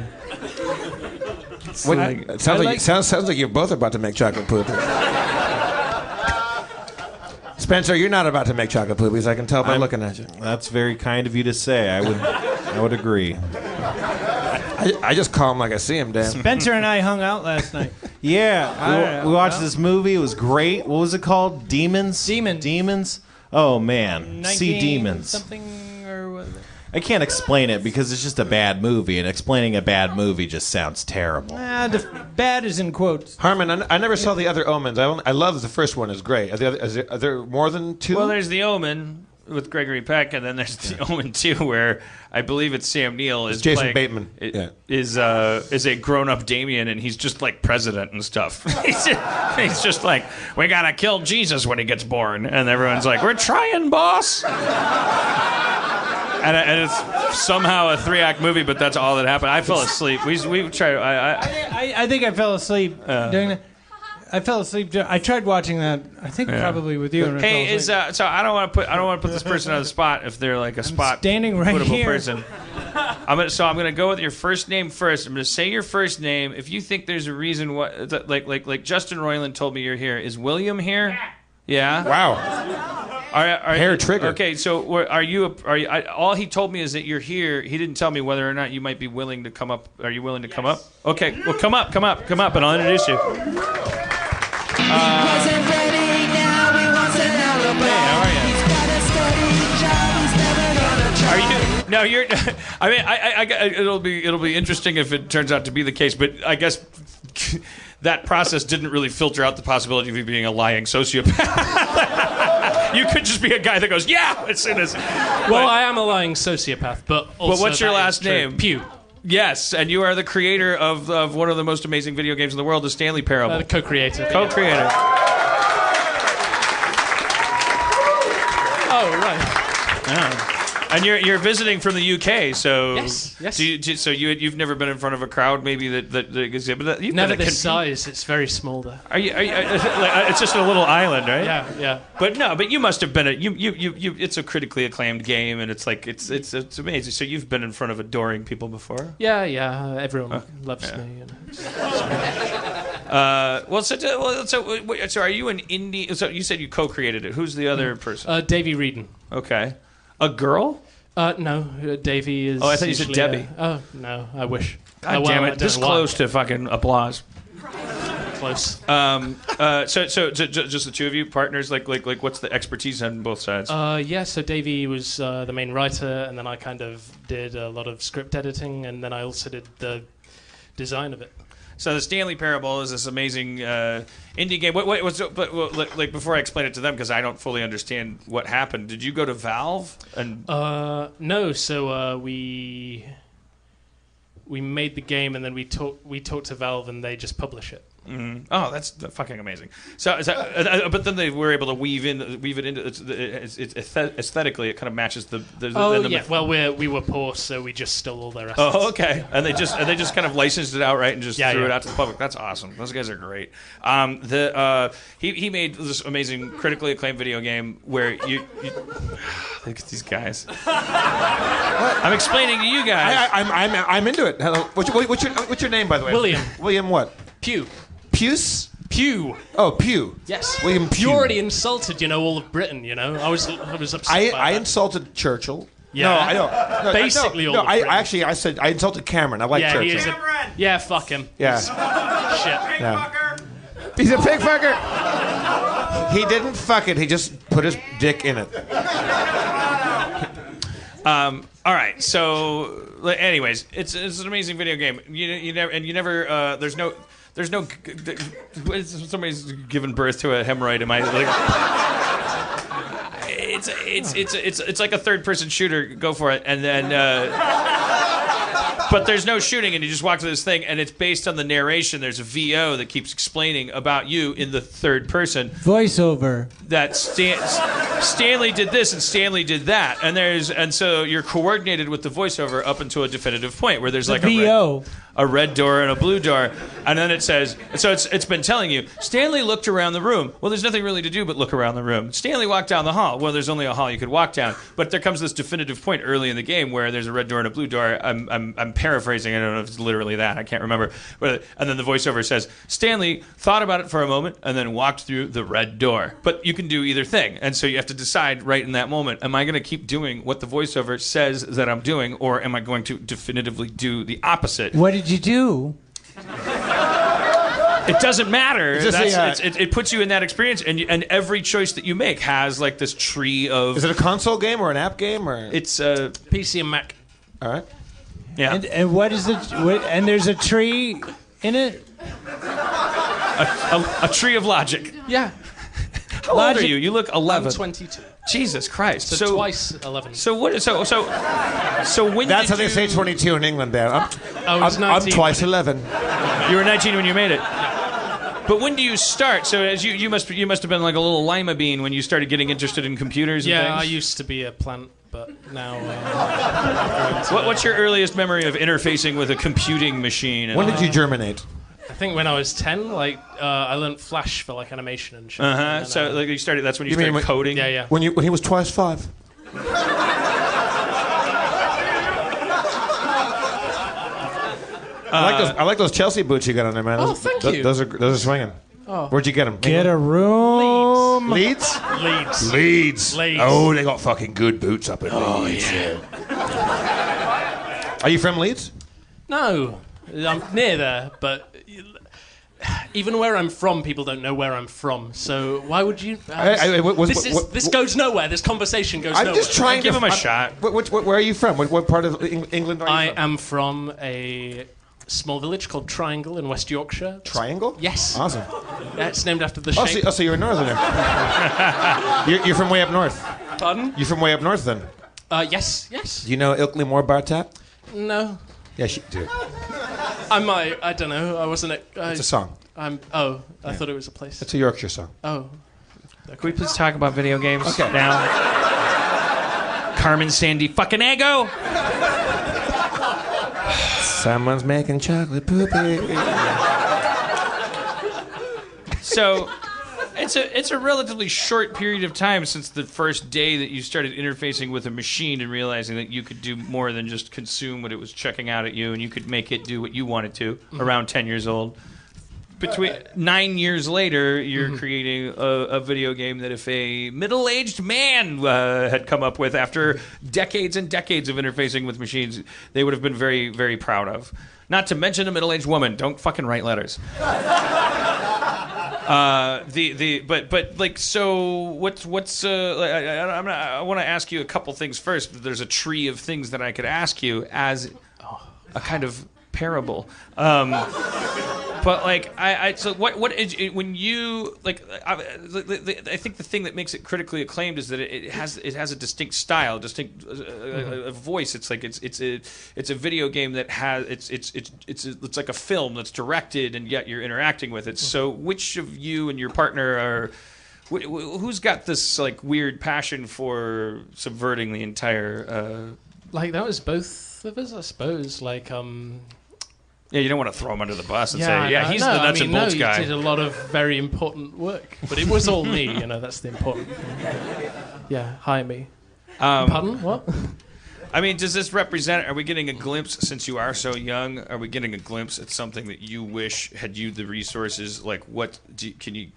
It sounds like you're both about to make chocolate poopies. Spencer, you're not about to make chocolate poopies. I can tell by looking at you. That's very kind of you to say. I would agree. I just call him like I see him, Dan. Spencer and I hung out last night. Yeah, we watched this movie. It was great. What was it called? Demons? Demons. Oh, man. See Demons. Something or what? I can't explain it because it's just a bad movie, and explaining a bad movie just sounds terrible. The bad is in quotes. Harmon, I never saw The Other Omens. I love the first one. Is great. Are there more than two? Well, there's The Omen with Gregory Peck, and then there's The Omen 2, where I believe it's Sam Neill is Jason playing, Bateman. Is a grown-up Damien, and he's just like president and stuff. He's just like, we gotta kill Jesus when he gets born, and everyone's like, we're trying, boss. And it's somehow a 3-act movie, but that's all that happened. I fell asleep. We tried. I think I fell asleep during that. I fell asleep. I tried watching that. I think probably with you. And Hey, so I don't want to put this person on the spot if they're like a spot standing right puttable here. person. I'm gonna go with your first name first. I'm gonna say your first name. If you think there's a reason like Justin Roiland told me you're here. Is William here? Yeah. Wow. Hair trigger. Okay, so are you? All he told me is that you're here. He didn't tell me whether or not you might be willing to come up. Are you willing to come up? Okay, well, come up, and I'll introduce you. He wasn't ready, now he wants an alibi. Hey, how are you? He's got a steady job, he's never gonna try. Are you? No, you're. I mean, it'll be interesting if it turns out to be the case, but I guess that process didn't really filter out the possibility of you being a lying sociopath. You could just be a guy that goes, yeah, as soon as. Well, I am a lying sociopath, but also. But what's your that last is true. name? Pew. Yes, and you are the creator of one of the most amazing video games in the world, the Stanley Parable. The co-creator. Co-creator. Oh, right. Yeah. And you're visiting from the UK, so yes. So you've never been in front of a crowd, maybe that exhibit that. You've Never been this size. It's very small there. Are you like, it's just a little island, right? Yeah. But you must have been you. It's a critically acclaimed game, and it's like it's amazing. So you've been in front of adoring people before. Yeah. Everyone loves me. You know. So are you an indie? So you said you co-created it. Who's the other person? Davey Reedon. Okay, a girl. No, Davey is. Oh, I thought you said Debbie. Oh no, I wish. God damn it! This close to fucking applause. Close. So just the two of you, partners. Like, what's the expertise on both sides? So Davey was the main writer, and then I kind of did a lot of script editing, and then I also did the design of it. So the Stanley Parable is this amazing indie game. But before I explain it to them, because I don't fully understand what happened. Did you go to Valve? And no. So we made the game, and then we talked to Valve, and they just publish it. Mm-hmm. Oh, that's fucking amazing. But then they were able to weave it into it's aesthetically. It kind of matches the. Well, we were poor, so we just stole all their assets. Oh, okay. And they just kind of licensed it outright and just threw it out to the public. That's awesome. Those guys are great. He made this amazing critically acclaimed video game where you look at these guys. I'm explaining to you guys. I'm into it. Hello. What's your name, by the way? William. William what? Pew. Puce? Pew. Oh, Pew. Yes. William Pew. You already insulted, all of Britain. I was upset. I insulted Churchill. Yeah. No, I don't. No, Basically, all of I Britain. I said I insulted Cameron. I like Churchill. Yeah, fuck him. Yeah. Shit. Yeah. He's a pig fucker. He didn't fuck it. He just put his dick in it. All right. So, anyways, it's an amazing video game. You never. There's no. Somebody's given birth to a hemorrhoid. Am I like? it's like a third-person shooter. Go for it, and then. But there's no shooting, and you just walk to this thing, and it's based on the narration. There's a VO that keeps explaining about you in the third person. Voiceover. That Stanley did this and Stanley did that, and so you're coordinated with the voiceover up until a definitive point where there's like a red door and a blue door, and then it says, so it's been telling you, Stanley looked around the room. Well, there's nothing really to do but look around the room. Stanley walked down the hall. Well, there's only a hall you could walk down, but there comes this definitive point early in the game where there's a red door and a blue door. I'm paraphrasing. I don't know if it's literally that. I can't remember. But and then the voiceover says, Stanley thought about it for a moment and then walked through the red door. But you can do either thing, and so you have to decide right in that moment: am I going to keep doing what the voiceover says that I'm doing, or am I going to definitively do the opposite? What did you do? It doesn't matter. It puts you in that experience, and every choice that you make has like this tree of. Is it a console game or an app game or? It's PC and Mac. All right. Yeah. And what is it? And there's a tree in it. A tree of logic. Yeah. How old are you? You look 11. I'm 22. Jesus Christ. So twice 11. So what? So when? That's did how they say 22 in England. There. I'm twice 11. You were 19 when you made it. But when do you start? So as you must have been like a little lima bean when you started getting interested in computers. Yeah, and things? I used to be a plant, but now. What's your earliest memory of interfacing with a computing machine? When did you germinate? I think when I was 10, I learned Flash for animation and shit. So you started. That's when you started coding. Yeah. When he was twice 5. I like those Chelsea boots you got on there, man. Thank you. Those are swinging. Oh. Where'd you get them? Get a room. Leeds? Leeds. Oh, they got fucking good boots up in Leeds. Yeah. Are you from Leeds? No, I'm near there, but even where I'm from, people don't know where I'm from. So why would you? This goes nowhere. This conversation goes nowhere. I'm just trying to give him a shot. Where are you from? What part of England are you from? I am from a small village called Triangle in West Yorkshire. Triangle? Yes. Awesome. Yeah, it's named after the shape. So you're a northerner. You're from way up north. Pardon? You're from way up north then? Yes. Do you know Ilkley Moor Bartap? No. Yes, you do. I might. I don't know. I wasn't. It's a song. I thought it was a place. It's a Yorkshire song. Oh. Can we please talk about video games Okay. now? Carmen Sandy fucking Ego. Someone's making chocolate poopy. So, it's a relatively short period of time since the first day that you started interfacing with a machine and realizing that you could do more than just consume what it was checking out at you, and you could make it do what you wanted to. Around 10 years old. Between 9 years later, you're creating a video game that if a middle-aged man had come up with after decades and decades of interfacing with machines, they would have been very, very proud of. Not to mention a middle-aged woman. Don't fucking write letters. I want to ask you a couple things first. There's a tree of things that I could ask you as a kind of parable. But what is it, when you I think the thing that makes it critically acclaimed is that it has a distinct style, a voice. It's like it's a video game that has it's like a film that's directed and yet you're interacting with it. So which of you and your partner are who's got this weird passion for subverting the entire? That was both of us, I suppose. Yeah, you don't want to throw him under the bus and he's the nuts and bolts guy. He did a lot of very important work, but it was all me. That's the important thing. Yeah, hire me. Pardon? What? I mean, does this represent? Are we getting a glimpse, since you are so young? Are we getting a glimpse at something that you wish had you the resources? What can you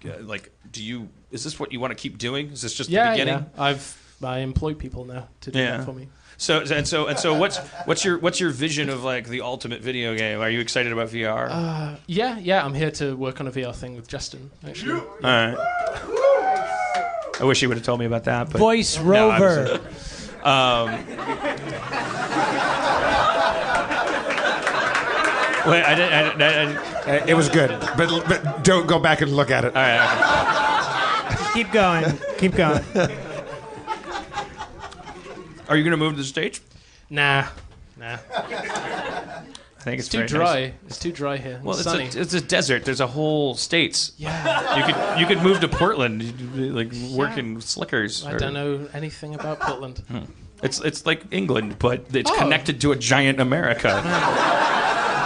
Do you? Is this what you want to keep doing? Is this just the beginning? Yeah. I employ people now to do that for me. So what's your vision of the ultimate video game? Are you excited about VR? Yeah. I'm here to work on a VR thing with Justin. Actually. All right. I wish he would have told me about that. But Voice Rover. Wait, I didn't. It was good, but don't go back and look at it. All right. Keep going. Are you going to move to the States? Nah. I think It's too dry. It's too dry here. Well, it's sunny. it's a desert. There's a whole states. Yeah. You could move to Portland, like work in slickers. I don't know anything about Portland. It's like England, but it's connected to a giant America.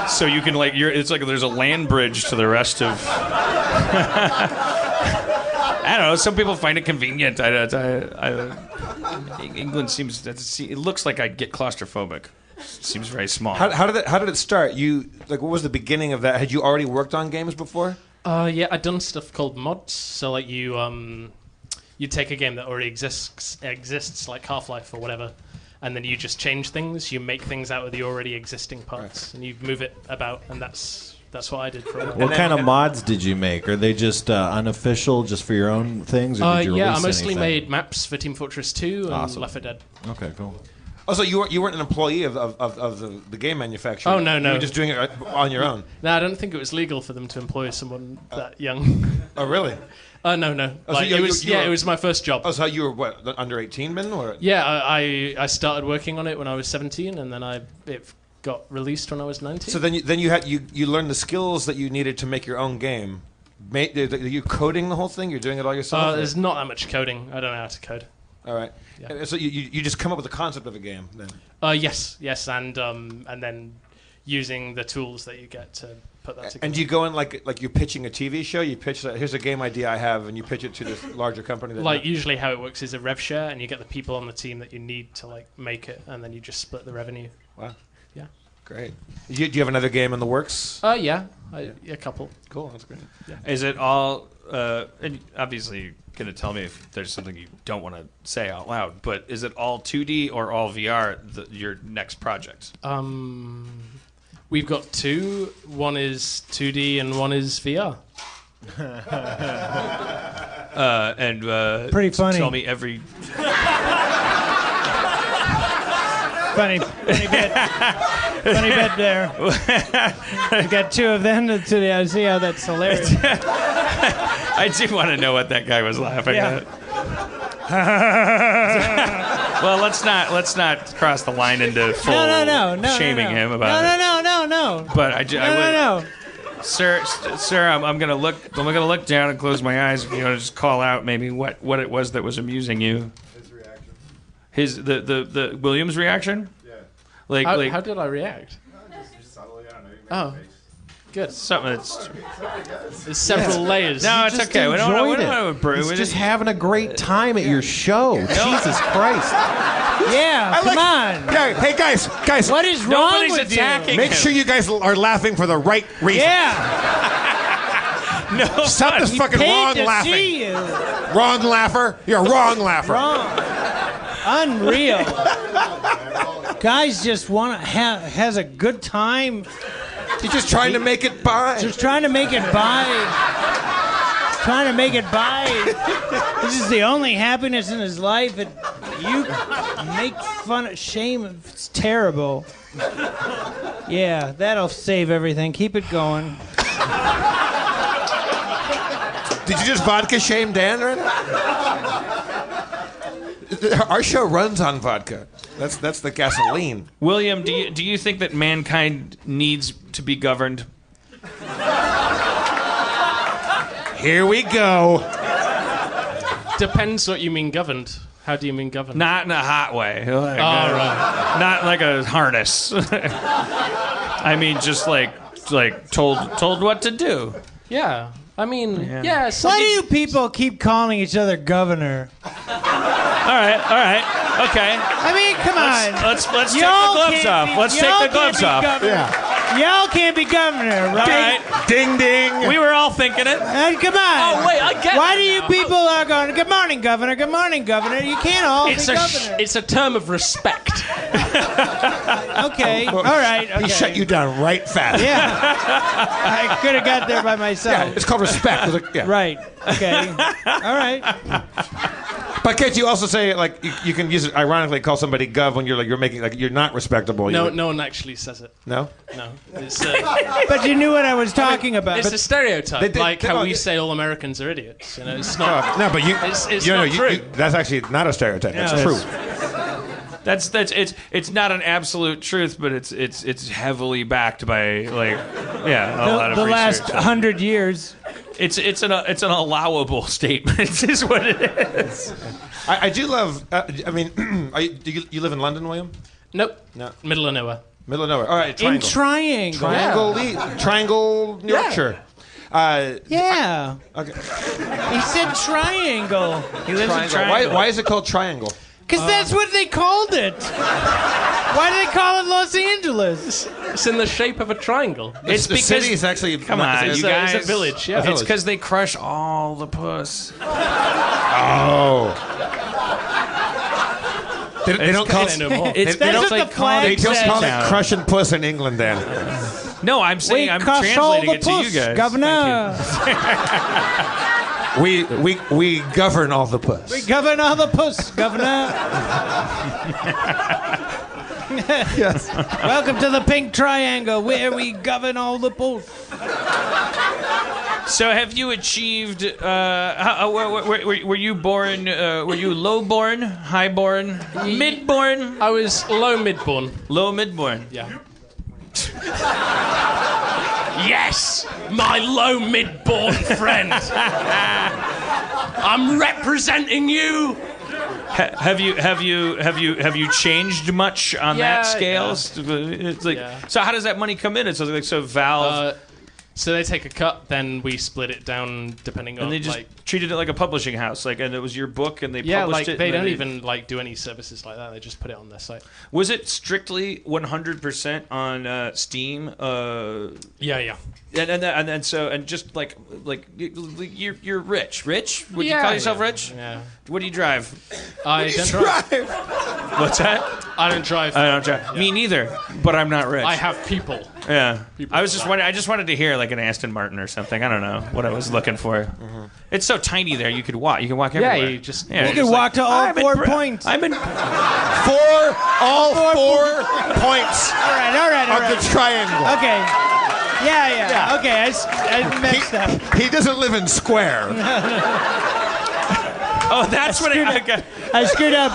So you can it's like there's a land bridge to the rest of. I don't know. Some people find it convenient. England seems. It looks like I'd get claustrophobic. Seems very small. How did it start? What was the beginning of that? Had you already worked on games before? Yeah, I'd done stuff called mods. So like you take a game that already exists like Half-Life or whatever, and then you just change things. You make things out of the already existing parts, and you move it about, and that's what I did for a while. What kind of mods did you make? Are they just unofficial, just for your own things, or did you yeah, I release mostly anything? made maps for Team Fortress 2 and Awesome. Left 4 Dead. Okay, cool. Oh, so you weren't an employee of the game manufacturer? Oh, no. You were just doing it on your own? No, I don't think it was legal for them to employ someone that young. Oh, really? No. Oh, so It was my first job. Oh, so you were what, under 18 then? Or? Yeah, I started working on it when I was 17, and then it got released when I was 19. So then you learned the skills that you needed to make your own game. Are you coding the whole thing? You're doing it all yourself? There's not that much coding. I don't know how to code. All right. Yeah. So you just come up with the concept of a game then? Yes, and then using the tools that you get to put that together. And do you go in like you're pitching a TV show? You pitch here's a game idea I have, and you pitch it to this larger company. Usually how it works is a rev share, and you get the people on the team that you need to make it, and then you just split the revenue. Wow. Yeah. Great. Do you have another game in the works? Yeah, a couple. Cool, that's great. Yeah. Is it all? And obviously, you're gonna tell me if there's something you don't want to say out loud. But is it all 2D or all VR? Your next project? We've got two. One is 2D and one is VR. Pretty funny. Tell me every. Funny bit there. You got two of them today. I see how that's hilarious. I do want to know what that guy was laughing at. Well, let's not cross the line into full shaming him about it. No. But No. Sir, I'm gonna look down and close my eyes. If you want to just call out maybe what it was that was amusing you. His reaction. The Williams reaction. Yeah. How did I react? Just subtly, I don't know. You made Oh. a face. Good. Something that's. There's several layers. No, it's okay. We don't want to improve. He's just having a great time at your show. Jesus Christ. Yeah, come on. Hey guys. What is wrong Nobody's with attacking you? Make sure you guys are laughing for the right reason. Yeah. No. Stop this fucking Paid wrong to laughing. see you. Wrong laugher. You're a wrong laugher. Wrong. Unreal. Guys just has a good time. He's just trying to make it by. Just trying to make it by. This is the only happiness in his life. And you make fun of shame. It's terrible. Yeah, that'll save everything. Keep it going. Did you just vodka shame Dan right now? Our show runs on vodka. That's the gasoline. William, do you think that mankind needs to be governed? Here we go. Depends what you mean governed. How do you mean governed? Not in a hot way. Right. Not like a harness. I mean, just like told what to do. Yeah. I mean, Yeah. yeah. Why do you people keep calling each other governor? All right, okay. I mean, come on. Let's take the gloves off. Let's take the gloves off. Y'all can't be governor, right? All right. Ding ding. We were all thinking it. Come on. Oh wait, I get Why it do you now. people are going, good morning, governor, good morning, governor? You can't all It's be a governor. it's a term of respect. Okay, all right. Okay. He shut you down right fast. Yeah. I could have got there by myself. Yeah, it's called respect. Yeah. Right. Okay. All right. But can't you also say you can use it ironically, call somebody gov when you're making you're not respectable? No one actually says it. No. No. It's, But you knew what I was talking about. it's a stereotype, like how no, we say all Americans are idiots. You know, it's not. No, but It's not true. that's actually not a stereotype. No, That's true. That's it's not an absolute truth, but it's heavily backed by a lot of The research. last 100 years. It's an allowable statement. Is what it is. I do love. Do you live in London, William? Nope. No. Middle of nowhere. Middle of nowhere. All right, In triangle. Triangle. Triangle, Yorkshire. Yeah. Okay. He said triangle. He lives in Triangle. Why is it called Triangle? Because that's what they called it. Why do they call it Los Angeles? It's in the shape of a triangle. It's The because city is actually. come on, It's you a guys. village, yeah. It's because they crush all the puss. Oh. They don't call it. It's That's what like the flag They don't says. call it crushing puss in England, then. No, I'm saying I'm crush all translating the it to you puss, guys. Governor. We govern all the puss. We govern all the puss, Governor. Yes. Welcome to the Pink Triangle, where we govern all the puss. So, have you achieved? Were you born? Were you low-born, high-born, mid-born? I was low mid-born. Low mid-born. Yeah. Yes, my low mid-born friend. I'm representing you. Have you changed much on that scale? It's like, so how does that money come in? It's like Valve. So they take a cut, then we split it down depending on. And they just treated it like a publishing house, and it was your book, and they published it. They don't even do any services like that. They just put it on their site. Was it strictly 100% on Steam? Yeah. And just like you're rich. Rich? Would you Yeah, call yourself yeah, rich? yeah. What do you drive? I don't drive. What's that? I don't drive. I don't drive. Yeah. Me neither. But I'm not rich. I have people. Yeah. I was just wondering. I just wanted to hear like an Aston Martin or something. I don't know what I was looking for. Mm-hmm. It's so tiny there. You could walk. You can walk everywhere. Yeah, you just. You can walk to all 4 points. I'm in. All four points All right. of the triangle. Okay. Yeah. Okay, I messed up. He doesn't live in square. Oh, that's what I got. I screwed up.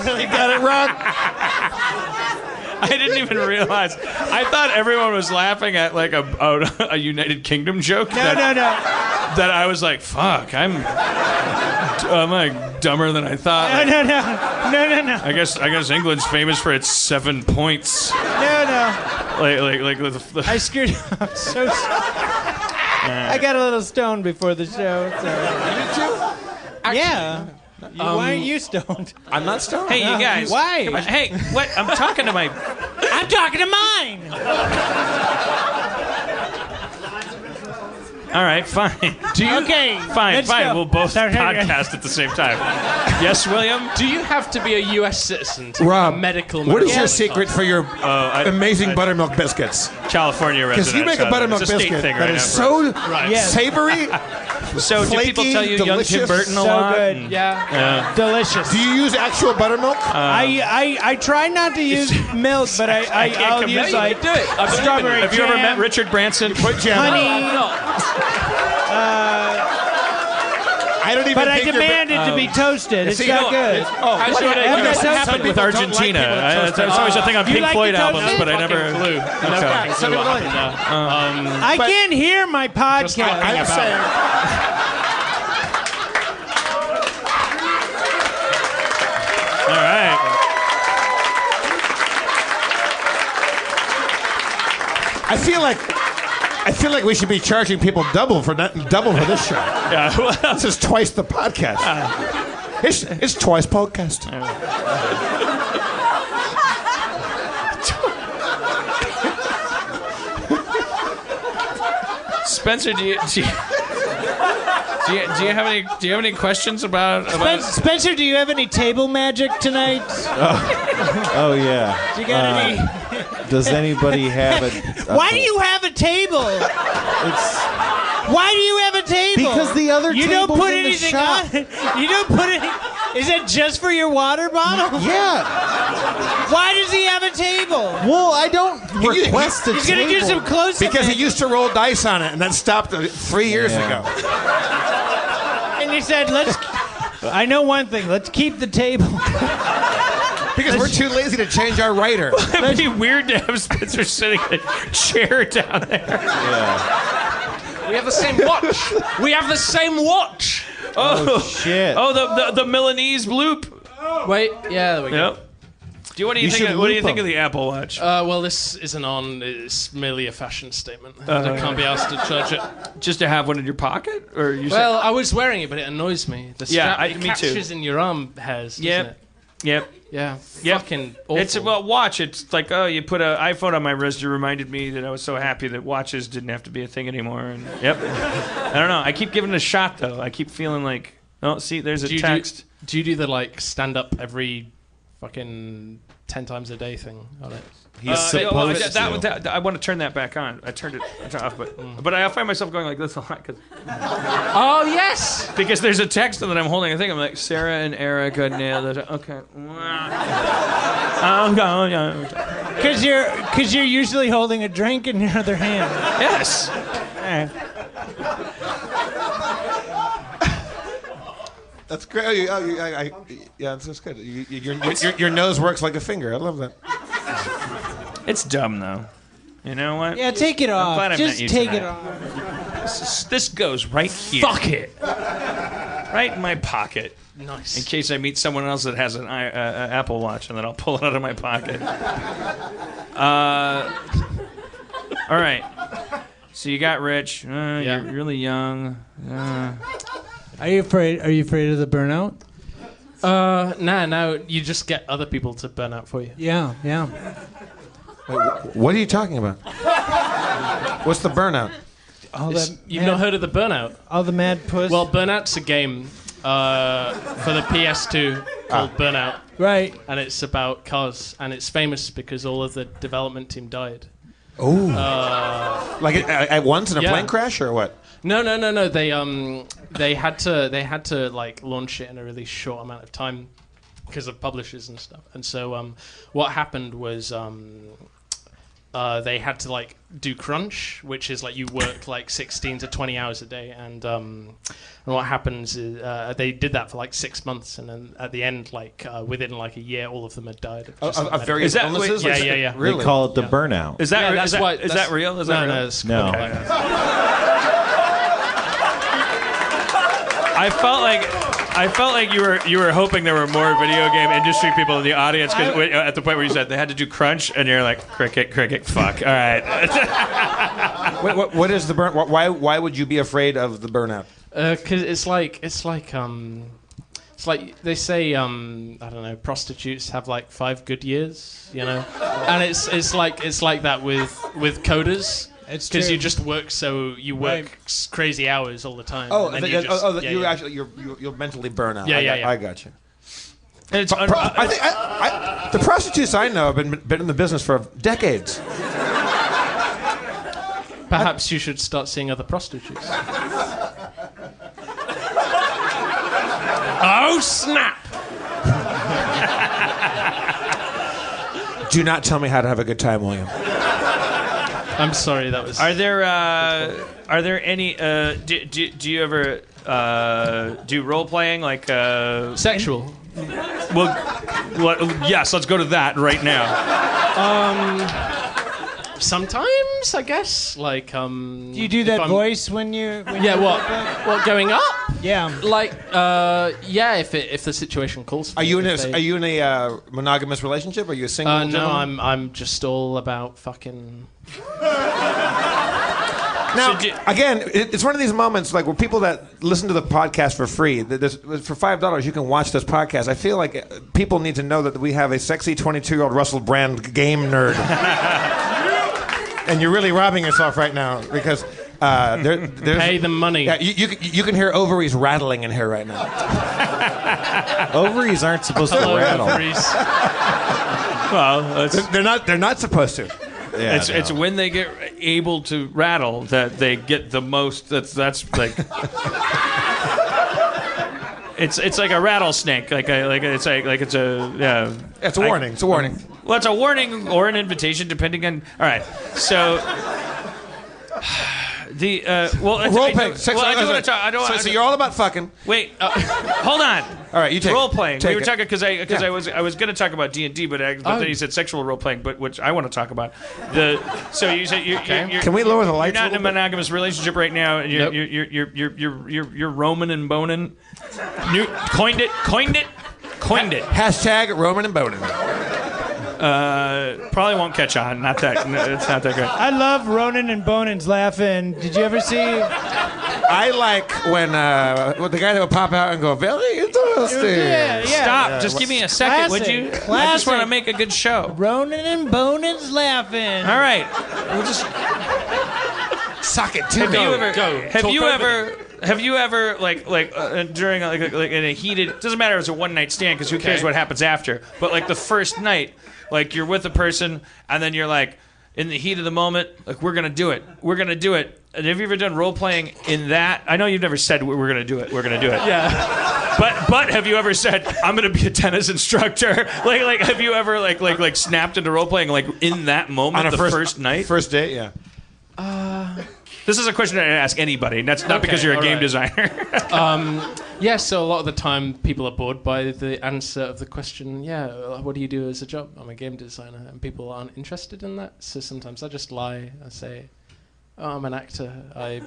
Really Got it wrong. I didn't even realize. I thought everyone was laughing at like a United Kingdom joke. No. That I was like, fuck, I'm like dumber than I thought. Like, No. I guess England's famous for its 7 points. No. Like the I screwed up. So I got a little stoned before the show. You did too? Yeah. Why aren't you stoned? I'm not stoned. Hey, you guys. Why? Come on. Hey, what? I'm talking to my. I'm talking to mine. All right, fine. Okay. Fine. let's go. We'll both Sorry. podcast at the same time. Yes, William? Do you have to be a U.S. citizen to Rob, get medical? what is your marijuana secret card? for your amazing I- buttermilk biscuits? California Because resident. you make a buttermilk it's a state biscuit thing that right is now so Right. Yes. savory. So do people flaky, tell you young Tim delicious, Burton a so lot? good. Yeah. Delicious. Do you use actual buttermilk? I try not to use milk, but I'll come- use No, like do it. strawberry Have you ever jam, met Richard Branson? Put jam. honey. I don't even. But I think you're- demand it to be toasted. It's see, not no, good. it's- What Have you happened toasted? with Argentina? There's always a thing on You Pink like Floyd the albums, toasted? but I never. Flu. You know fucking Some flu people what happened there. I can't hear my podcast. I'm saying. All right. I feel like we should be charging people double for this show. Yeah. Well, This is twice the podcast. It's twice podcast. Spencer, do you have any questions about? Spencer, do you have any table magic tonight? Oh yeah. Do you got any? Does anybody have a? Why do you have a table? Why do you have a table? Because the other you don't table's put in the anything shop. on. You don't put any. Is it just for your water bottle? Yeah. Why does he have a table? Well, I don't request a He's table. gonna do some close-up. Because he used to roll dice on it, and that stopped 3 years ago. And he said, "Let's I know one thing. Let's keep the table. Because we're too lazy to change our writer. It'd be weird to have Spencer sitting in a chair down there. Yeah. We have the same watch. We have the same watch. Oh shit. Oh, the Milanese loop. Wait, yeah, there we go. Yep. What do you think? What do you think of the Apple Watch? Well, this isn't on. It's merely a fashion statement. I can't be asked to judge it. Just to have one in your pocket, or you? Well, I was wearing it, but it annoys me. The strap me too. catches in your arm hairs. Doesn't it? Yep. Yeah. Yep. Fucking awful. It's watch. It's like, oh, you put an iPhone on my wrist. It reminded me that I was so happy that watches didn't have to be a thing anymore. And yep. I don't know. I keep giving it a shot though. I keep feeling like, oh, see, there's a text. Do you do the stand up every fucking 10 times a day thing on it? He's supposed to. I want to turn that back on. I turned it off, but I find myself going like this a lot. Oh, yes! Because there's a text that I'm holding. I think I'm like, Sarah and Erica nailed it. Okay. Because you're usually holding a drink in your other hand. Yes. That's great. Yeah, that's good. Your nose works like a finger. I love that. It's dumb though. You know what? Yeah, take it off. Glad I Just met you take tonight. it off. This goes right here. Fuck it. Right in my pocket. Nice. In case I meet someone else that has an Apple Watch, and then I'll pull it out of my pocket. All right. So you got rich. You're really young. Are you afraid of the burnout? No. You just get other people to burn out for you. Yeah. Wait, what are you talking about? What's the burnout? You've not heard of the Burnout? All the mad puss. Well, Burnout's a game for the PS2 called Burnout. Right. And it's about cars, and it's famous because all of the development team died. Oh. Like at once in a plane crash or what? No. They had to launch it in a really short amount of time because of publishers and stuff. And so what happened was they had to do crunch, which is you work 16 to 20 hours a day. And what happens is they did that for 6 months, and then at the end, within a year, all of them had died. Of various illnesses? Yeah. Really? They call it the burnout. Is that that's why? Is that real? Is that real? No, it's No. I felt like you were hoping there were more video game industry people in the audience because at the point where you said they had to do crunch, and you're like cricket, fuck. All right. Wait, what is the burn? Why would you be afraid of the burnout? Because it's like they say I don't know, prostitutes have 5 good years, and it's like that with coders. It's because true. you just work crazy hours all the time. Oh, and you'll mentally burn out. Yeah. I got you. And it's the prostitutes I know have been in the business for decades. Perhaps you should start seeing other prostitutes. Oh snap! Do not tell me how to have a good time, William. I'm sorry, that was. Are there any? Do you ever do role playing sexual? Yes, let's go to that right now. Sometimes, I guess. Do you do that voice when you? What going up? Yeah. If the situation calls for Are it. you in a monogamous relationship? Are you a single? No, gentleman? I'm just all about fucking. Now, again, it's one of these moments where people that listen to the podcast for free, for $5 you can watch this podcast. I feel like people need to know that we have a sexy 22-year-old Russell Brand game nerd. And you're really robbing yourself right now because there's pay them money. Yeah, you can hear ovaries rattling in here right now. Ovaries aren't supposed to rattle. Ovaries. Well, they're not supposed to. Yeah, it's when they get able to rattle that they get the most. That's like. It's like a rattlesnake. It's a yeah. It's a warning. It's a warning. Well, it's a warning or an invitation, depending on. All right, so Role playing. So you're all about fucking. Wait, hold on. All right, you take role playing. We were it. talking because I was going to talk about D&D, but then you said sexual role playing, but which I want to talk about. So you said you're Can we lower the lights? You're not in a monogamous relationship right now. And you're Roman and boning. Coined it. Hashtag Roman and boning. Probably won't catch on. It's not that good. I love Ronan and Bonan's laughing. Did you ever see? I like when the guy that would pop out and go, very interesting. Yeah. Stop. Just give me a second, would you? Classic. I just want to make a good show. Ronan and Bonan's laughing. All right. We'll just suck it to me. Have you ever during in a heated, doesn't matter if it's a one night stand because who cares what happens after, but like the first night, like you're with a person and then you're like in the heat of the moment, like we're gonna do it. And have you ever done role playing in that? I know you've never said we're gonna do it. Yeah. But have you ever said I'm gonna be a tennis instructor? Like have you ever like snapped into role playing like in that moment on first night? First date, yeah. This is a question I ask anybody, and that's not because you're a game designer. Yeah, so a lot of the time people are bored by the answer of the question, what do you do as a job? I'm a game designer, and people aren't interested in that. So sometimes I just lie. I say, I'm an actor. I'm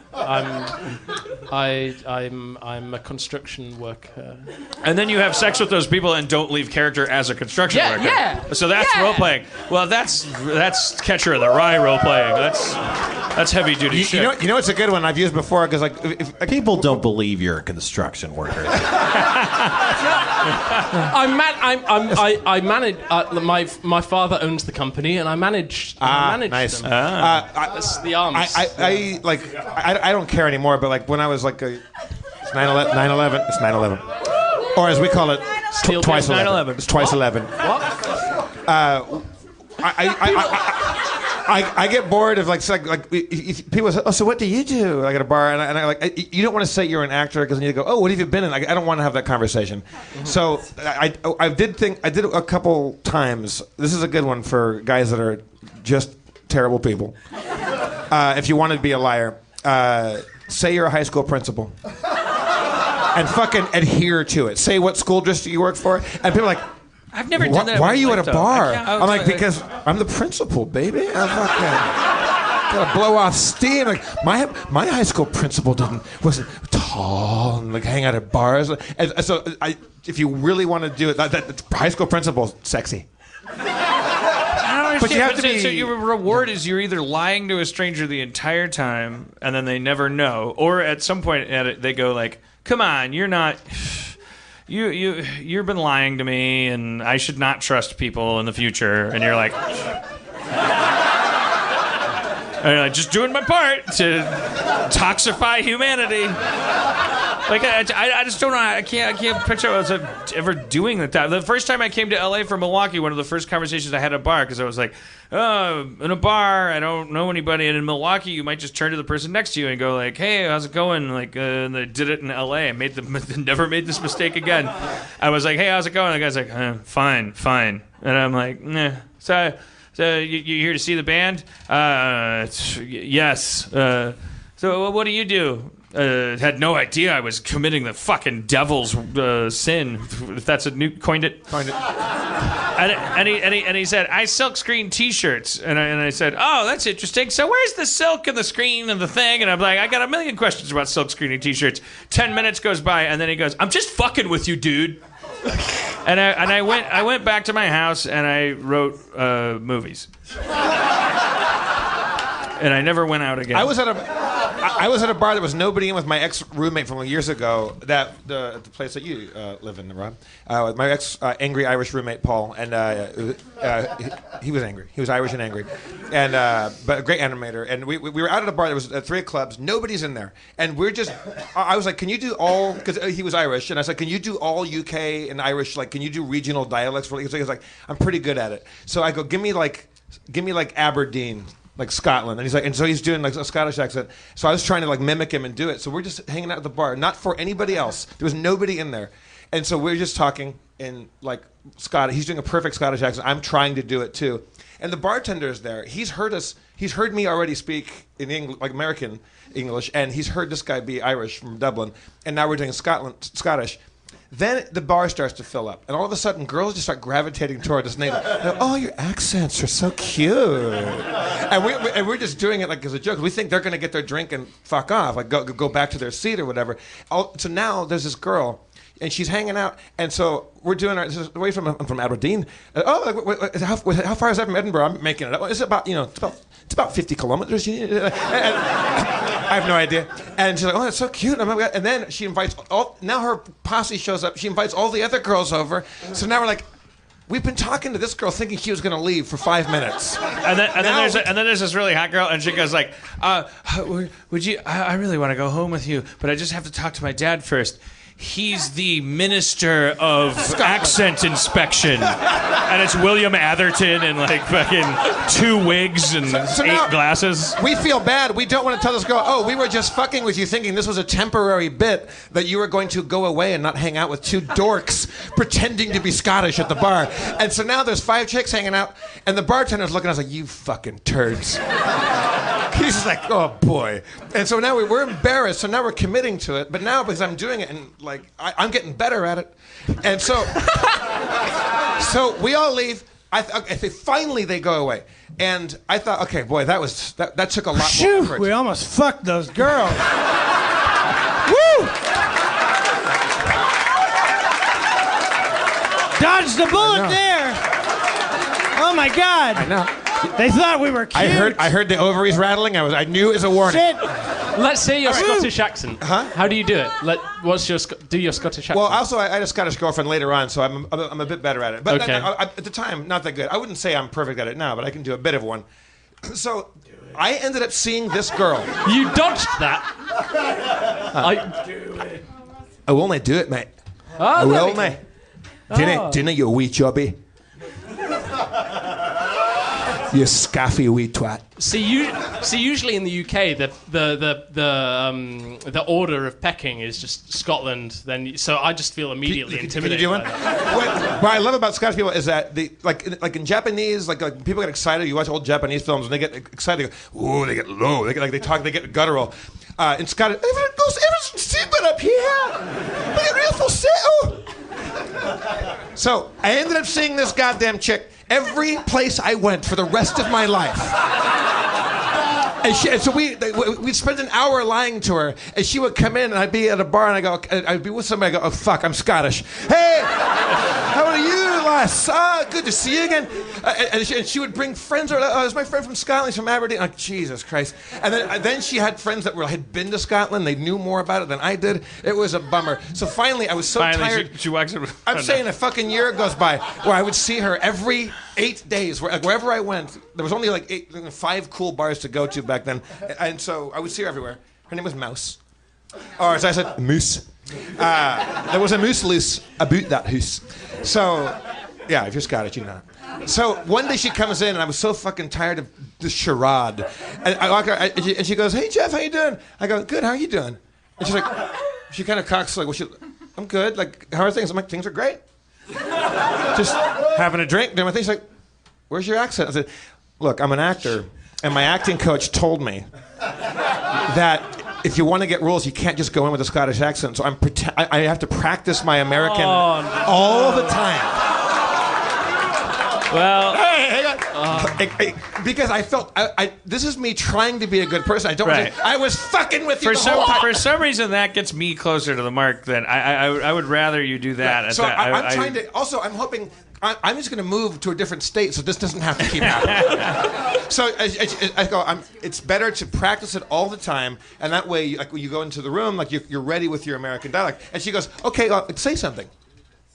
a construction worker. And then you have sex with those people and don't leave character as a construction worker. Yeah. So that's role playing. Well, that's Catcher in the Rye role playing. That's heavy duty shit. You know it's a good one I've used before because if people don't believe you're a construction worker. I manage. My father owns the company, and I manage nice. them. That's the arms. I don't care anymore, but like when I was like it's 9/11. It's 9/11. Or as we call it, twice 11. It's twice 11. What? I get bored of like people say, oh, so what do you do like at a bar? And I like you don't want to say you're an actor because then you go, oh, what have you been in? I don't want to have that conversation. Mm-hmm. So I did a couple times. This is a good one for guys that are just terrible people. If you want to be a liar, say you're a high school principal and fucking adhere to it. Say what school district you work for, and people are like, I've never done that. Why are you at a bar? I'm like, because I'm the principal, baby. I'm fucking gotta blow off steam. Like my high school principal wasn't tall and like hang out at bars. And so if you really want to do it, that high school principal's sexy. But you have to be. So your reward is you're either lying to a stranger the entire time and then they never know, or at some point they go like, "Come on, you're not." You've been lying to me, and I should not trust people in the future. And you're like, just doing my part to toxify humanity. Like I just don't know. I can't picture I was ever doing that. The first time I came to LA from Milwaukee, one of the first conversations I had at a bar, because I was like, oh, in a bar, I don't know anybody, and in Milwaukee, you might just turn to the person next to you and go like, hey, how's it going? Like, and I did it in LA. I never made this mistake again. I was like, hey, how's it going? And the guy's like, fine, and I'm like, nah. So you here to see the band? Yes. So what do you do? Had no idea I was committing the fucking devil's sin. If that's a new coined it. And he said, I silk screen T-shirts, and I said, oh, that's interesting. So where's the silk and the screen and the thing? And I'm like, I got a million questions about silk screening T-shirts. 10 minutes goes by, and then he goes, I'm just fucking with you, dude. And I went back to my house and I wrote movies. And I never went out again. I was at a bar that was nobody in with my ex-roommate from years ago. The place that you live in, Rob. My angry Irish roommate Paul, and he was angry. He was Irish and angry, and but a great animator. And we were out at a bar. There was 3 clubs. Nobody's in there, and we're just. I was like, can you do all? Because he was Irish, and I said, can you do all UK and Irish? Like, can you do regional dialects? He was like, I'm pretty good at it. So I go, give me like Aberdeen. Like Scotland, and he's like, and so he's doing like a Scottish accent. So I was trying to like mimic him and do it. So we're just hanging out at the bar, not for anybody else. There was nobody in there, and so we're just talking. in like Scottish. He's doing a perfect Scottish accent. I'm trying to do it too. And the bartender is there. He's heard us. He's heard me already speak in English, like American English, and he's heard this guy be Irish from Dublin. And now we're doing Scottish. Then the bar starts to fill up, and all of a sudden, girls just start gravitating toward us. And oh, your accents are so cute. And we're just doing it like as a joke. We think they're going to get their drink and fuck off, like go back to their seat or whatever. So now there's this girl, and she's hanging out, and so we're doing this is away from Aberdeen. How far is that from Edinburgh? I'm making it up. It's about it's about 50 kilometers. And I have no idea. And she's like, oh, that's so cute. And then she invites now her posse shows up. She invites all the other girls over. So now we're like, we've been talking to this girl thinking she was going to leave for 5 minutes. And then there's this really hot girl, and she goes like, would you? I really want to go home with you, but I just have to talk to my dad first. He's the minister of accent inspection, and it's William Atherton and like fucking 2 wigs and 8 glasses. We feel bad. We don't want to tell this girl, oh, we were just fucking with you, thinking this was a temporary bit that you were going to go away and not hang out with 2 dorks pretending to be Scottish at the bar. And so now there's 5 chicks hanging out, and the bartender's looking at us like, you fucking turds. He's just like, oh boy. And so now we're embarrassed, so now we're committing to it. But now because I'm doing it and like I'm getting better at it. And so we all leave. Finally they go away. And I thought, okay, boy, that took a lot more effort. We almost fucked those girls. Woo! Dodged the bullet there. Oh my God. I know. They thought we were cute. I heard the ovaries rattling. I knew it was a warning. Shit. Let's say your Scottish accent. Huh? How do you do it? Do your Scottish accent? Well, also I had a Scottish girlfriend later on, so I'm a bit better at it. But okay. at the time, not that good. I wouldn't say I'm perfect at it now, but I can do a bit of one. So I ended up seeing this girl. You dodged that. I will not do it, mate. Oh, I will, mate. Do you know you wee chubby? You scaffy wee twat. See, usually in the UK, the order of pecking is just Scotland. So I just feel immediately intimidated. Can you do one? What I love about Scottish people is that like in Japanese, like people get excited. You watch old Japanese films and they get excited. They go, ooh, they get low. They get guttural. In Scottish, everyone goes, everyone's super up here. But you're real for settle. So I ended up seeing this goddamn chick every place I went for the rest of my life. And so we'd spend an hour lying to her, and she would come in, and I'd be at a bar, and I'd be with somebody, I go, oh fuck, I'm Scottish. Hey, how are you, lass? Good to see you again. And she would bring friends, oh, it's my friend from Scotland, he's from Aberdeen. I'm like, Jesus Christ. And then she had friends that had been to Scotland, they knew more about it than I did. It was a bummer. So finally, I was so tired. She walks in. I'm saying a fucking year goes by where I would see her every 8 days, wherever I went. There was only like 5 cool bars to go to back then, and so I would see her everywhere. Her name was Mouse, or as I said, Moose. There was a moose loose about that house. So, yeah, if you're Scottish, you know. So one day she comes in, and I was so fucking tired of this charade, and I walk her, and she goes, "Hey Jeff, how you doing?" I go, "Good. How are you doing?" And she's like, she kind of cocks like, "Well, I'm good. Like, how are things?" I'm like, "Things are great. Just having a drink, doing my thing." She's like, "Where's your accent?" I said, "Look, I'm an actor, and my acting coach told me that if you want to get roles, you can't just go in with a Scottish accent. So I have to practice my American all the time." Well, because I felt this is me trying to be a good person. I don't. Right. I was fucking with you the whole time. For some reason, that gets me closer to the mark. Than I would rather you do that. Right. So I'm trying to. Also, I'm hoping. I'm just going to move to a different state, so this doesn't have to keep happening. So I go. It's better to practice it all the time, and that way, like when you go into the room, like you're ready with your American dialect. And she goes, "Okay, say something.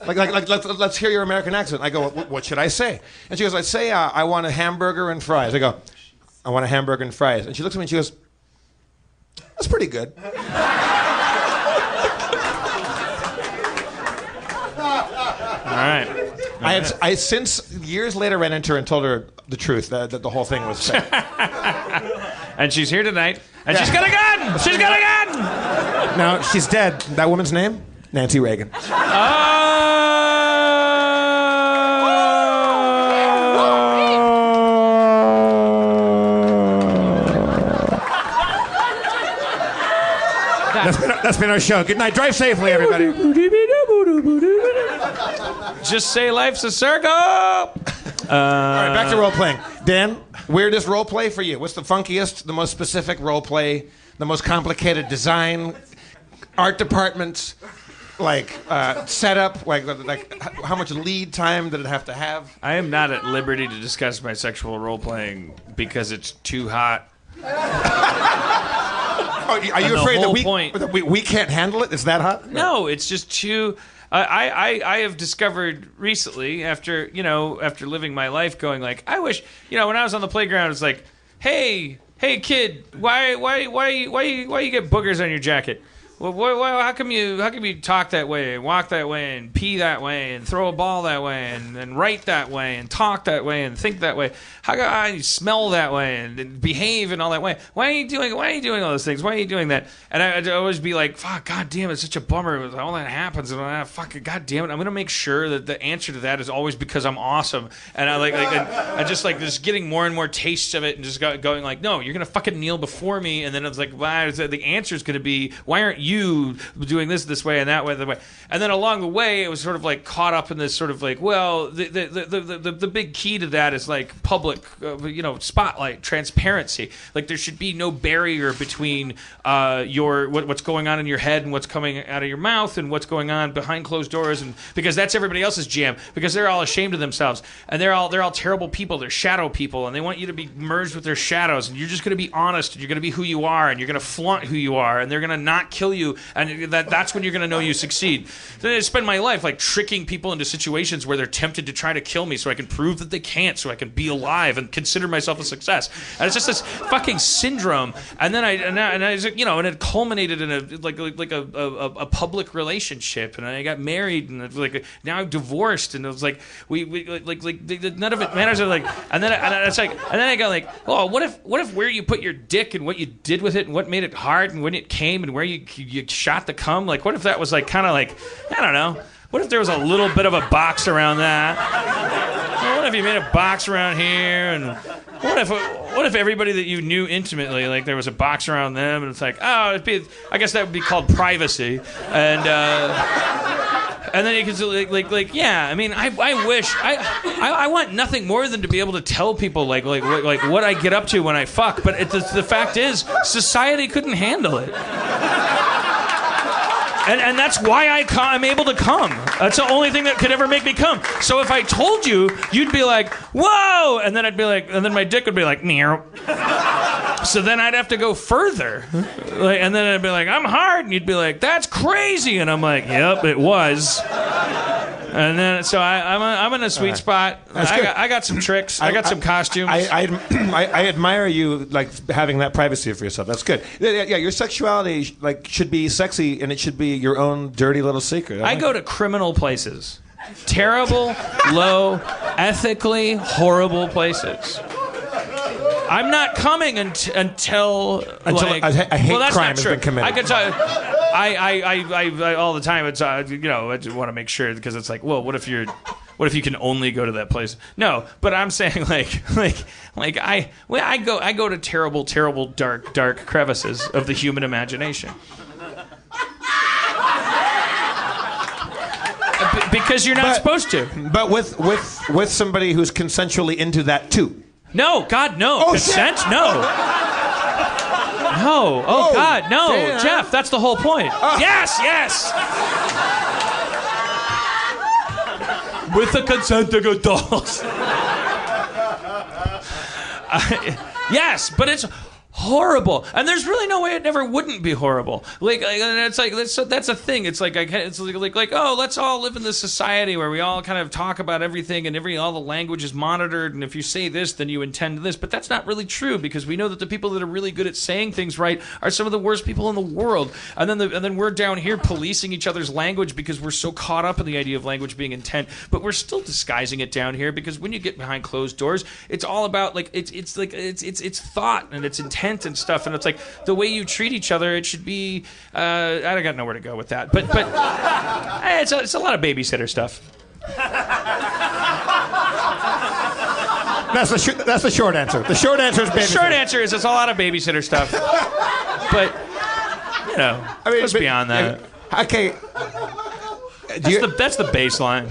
Like let's hear your American accent." I go, "What should I say?" And she goes, "Let's say I want a hamburger and fries." I go, "I want a hamburger and fries." And she looks at me and she goes, "That's pretty good." All right. I since years later ran into her and told her the truth that the whole thing was fake. And she's here tonight, and she's got a gun. She's got a gun. No, she's dead. That woman's name? Nancy Reagan. Oh. That's been our show. Good night. Drive safely, everybody. Just say life's a circle. All right, back to role playing. Dan, weirdest role play for you? What's the funkiest, the most specific role play, the most complicated design, art departments, like setup, like how much lead time did it have to have? I am not at liberty to discuss my sexual role playing because it's too hot. Are you afraid that we can't handle it? Is that hot? No, it's just too. I have discovered recently, after living my life, going like, I wish, when I was on the playground, it's like, hey kid, why you get boogers on your jacket? Well, how come you talk that way and walk that way and pee that way and throw a ball that way and write that way and talk that way and think that way? How come you smell that way and behave in all that way? Why are you doing all those things? Why are you doing that? And I'd always be like, fuck, god damn, it's such a bummer when all that happens, and fucking god damn it, I'm gonna make sure that the answer to that is always because I'm awesome. And I just getting more and more tastes of it and just going like, no, you're gonna fucking kneel before me, and then it's like, wow, the answer is gonna be, why aren't you doing this way and that way, and then along the way it was sort of like caught up in this sort of like, well, the big key to that is like public spotlight, transparency. Like there should be no barrier between what's going on in your head and what's coming out of your mouth and what's going on behind closed doors, and because that's everybody else's jam, because they're all ashamed of themselves and they're all terrible people, they're shadow people, and they want you to be merged with their shadows, and you're just going to be honest, and you're going to be who you are, and you're going to flaunt who you are, and they're going to not kill you, and that's when you're going to know you succeed. Then I spend my life like tricking people into situations where they're tempted to try to kill me so I can prove that they can't, so I can be alive and consider myself a success. And it's just this fucking syndrome. And then it culminated in a public relationship, and I got married, and like now I'm divorced, and it was like we none of it matters. And then I go like, oh, what if where you put your dick and what you did with it and what made it hard and when it came and where you shot the cum, like what if that was like kind of like, I don't know, what if there was a little bit of a box around that? What if you made a box around here, and what if everybody that you knew intimately, like there was a box around them, and it's like, oh, I guess that would be called privacy, and then you can yeah. I mean, I wish I want nothing more than to be able to tell people like what I get up to when I fuck. But the fact is, society couldn't handle it. And that's why I'm able to come. That's the only thing that could ever make me come. So if I told you, you'd be like, whoa! And then I'd be like, and then my dick would be like, meow. So then I'd have to go further. And then I'd be like, I'm hard. And you'd be like, that's crazy. And I'm like, yep, it was. And then, so I'm in a sweet spot. I got some tricks. I got some costumes. I admire you, like, having that privacy for yourself. That's good. Yeah, your sexuality, like, should be sexy, and it should be your own dirty little secret. I go to criminal places. Terrible, low, ethically horrible places. I'm not coming until like, a hate well, that's crime not has true. been committed. I can tell. I all the time. It's I just want to make sure, because it's like, well, what if you can only go to that place? No, but I'm saying I go to terrible, dark crevices of the human imagination. Because you're not supposed to. But with somebody who's consensually into that too. No, God, no. Oh, consent? shit. No. No. Oh, God, no. Damn. Jeff, that's the whole point. Yes. With the consent of adults. Yes, but it's horrible, and there's really no way it never wouldn't be horrible. Like, and it's like that's a thing. It's like it's like oh, let's all live in this society where we all kind of talk about everything, and all the language is monitored, and if you say this, then you intend this. But that's not really true, because we know that the people that are really good at saying things right are some of the worst people in the world. And then we're down here policing each other's language because we're so caught up in the idea of language being intent, but we're still disguising it down here, because when you get behind closed doors, it's all about like it's thought and it's intent and stuff, and it's like the way you treat each other, it should be I got nowhere to go with that, but it's a lot of babysitter stuff. That's the short answer. The short answer is babysitter. The short answer is it's a lot of babysitter stuff. But I mean, it's beyond that. Okay. That's the baseline.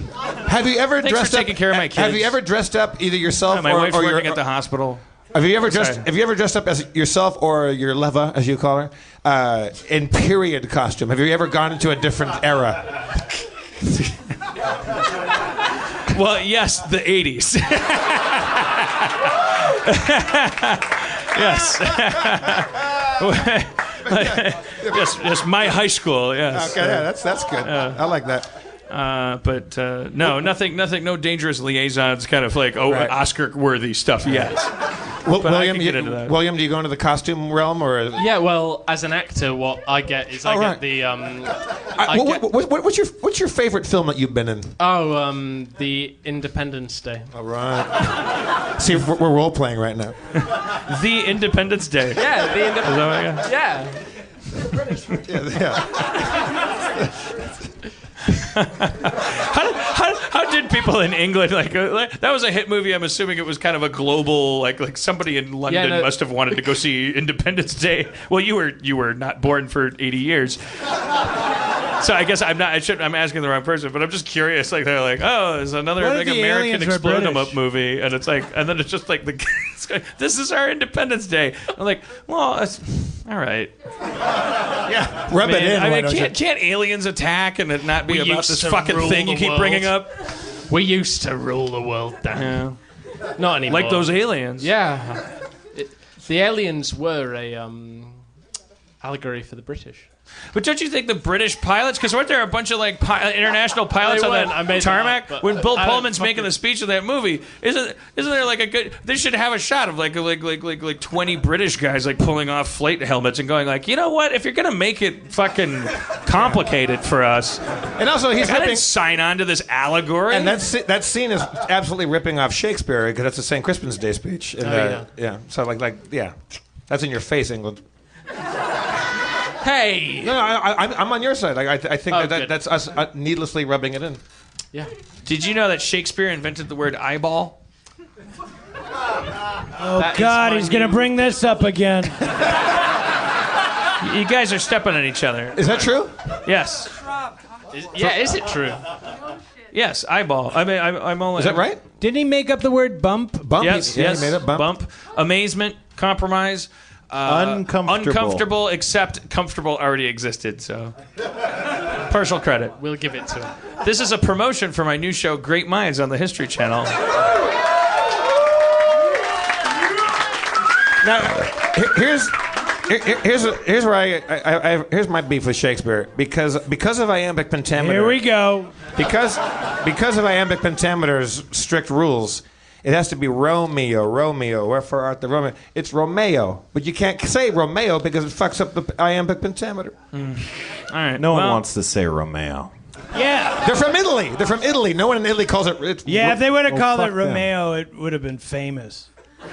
Have you ever dressed up? Taking care of my kids. Have you ever dressed up either yourself my wife's or working at the hospital? Have you ever dressed up as yourself or your leva, as you call her, in period costume? Have you ever gone into a different era? Well, yes, the 80s. Yes. Yes, my high school, yes. Okay, yeah, that's good. I like that. But no, nothing, no dangerous liaisons, kind of like Oscar-worthy stuff yet. Well, but William, I can get into that. William, do you go into the costume realm or? Yeah, well, as an actor, what I get is I get the. What's your favorite film that you've been in? The Independence Day. All right. See, we're role playing right now. The Independence Day. Yeah, the Independence. Yeah. How did people in England like that was a hit movie? I'm assuming it was kind of a global like somebody in London must have wanted to go see Independence Day. Well, you were not born for 80 years. So I guess I'm asking the wrong person, but I'm just curious. Like they're like, oh, there's another like American explode 'em up movie, and it's like, and then it's just like this is our Independence Day. I'm like, well, it's all right. Yeah, rub it in. I mean, can't aliens attack and it not be about this fucking thing you keep bringing up? We used to rule the world, Dan. Yeah. Not anymore. Like those aliens. Yeah. The aliens were a allegory for the British. But don't you think the British pilots, because weren't there a bunch of like international pilots on that tarmac when Bill Pullman's making the speech of that movie? Isn't there like a good? They should have a shot of like 20 British guys like pulling off flight helmets and going like, you know what? If you're gonna make it fucking complicated for us, and also he's I didn't sign on to this allegory. And that scene is absolutely ripping off Shakespeare because that's the St. Crispin's Day speech. And, yeah. So that's in your face, England. Hey! No, I'm on your side. Like, I think that's us needlessly rubbing it in. Yeah. Did you know that Shakespeare invented the word eyeball? Oh, God, he's going to bring this up again. You guys are stepping on each other. Is that true? Yes. Is it true? Yes, eyeball. I mean, I'm only... Is that right? Didn't he make up the word bump? Bump? Yes, he made up bump. Amazement, compromise... uncomfortable, except comfortable already existed, so partial credit. We'll give it to him. This is a promotion for my new show, Great Minds, on the History Channel. Now, here's where here's my beef with Shakespeare because of iambic pentameter. Here we go. Because of iambic pentameter's strict rules. It has to be Romeo. Wherefore art the Romeo? It's Romeo, but you can't say Romeo because it fucks up the iambic pentameter. All right. No one wants to say Romeo. Yeah. They're from Italy. No one in Italy calls it. If they would have called it Romeo, it would have been famous. It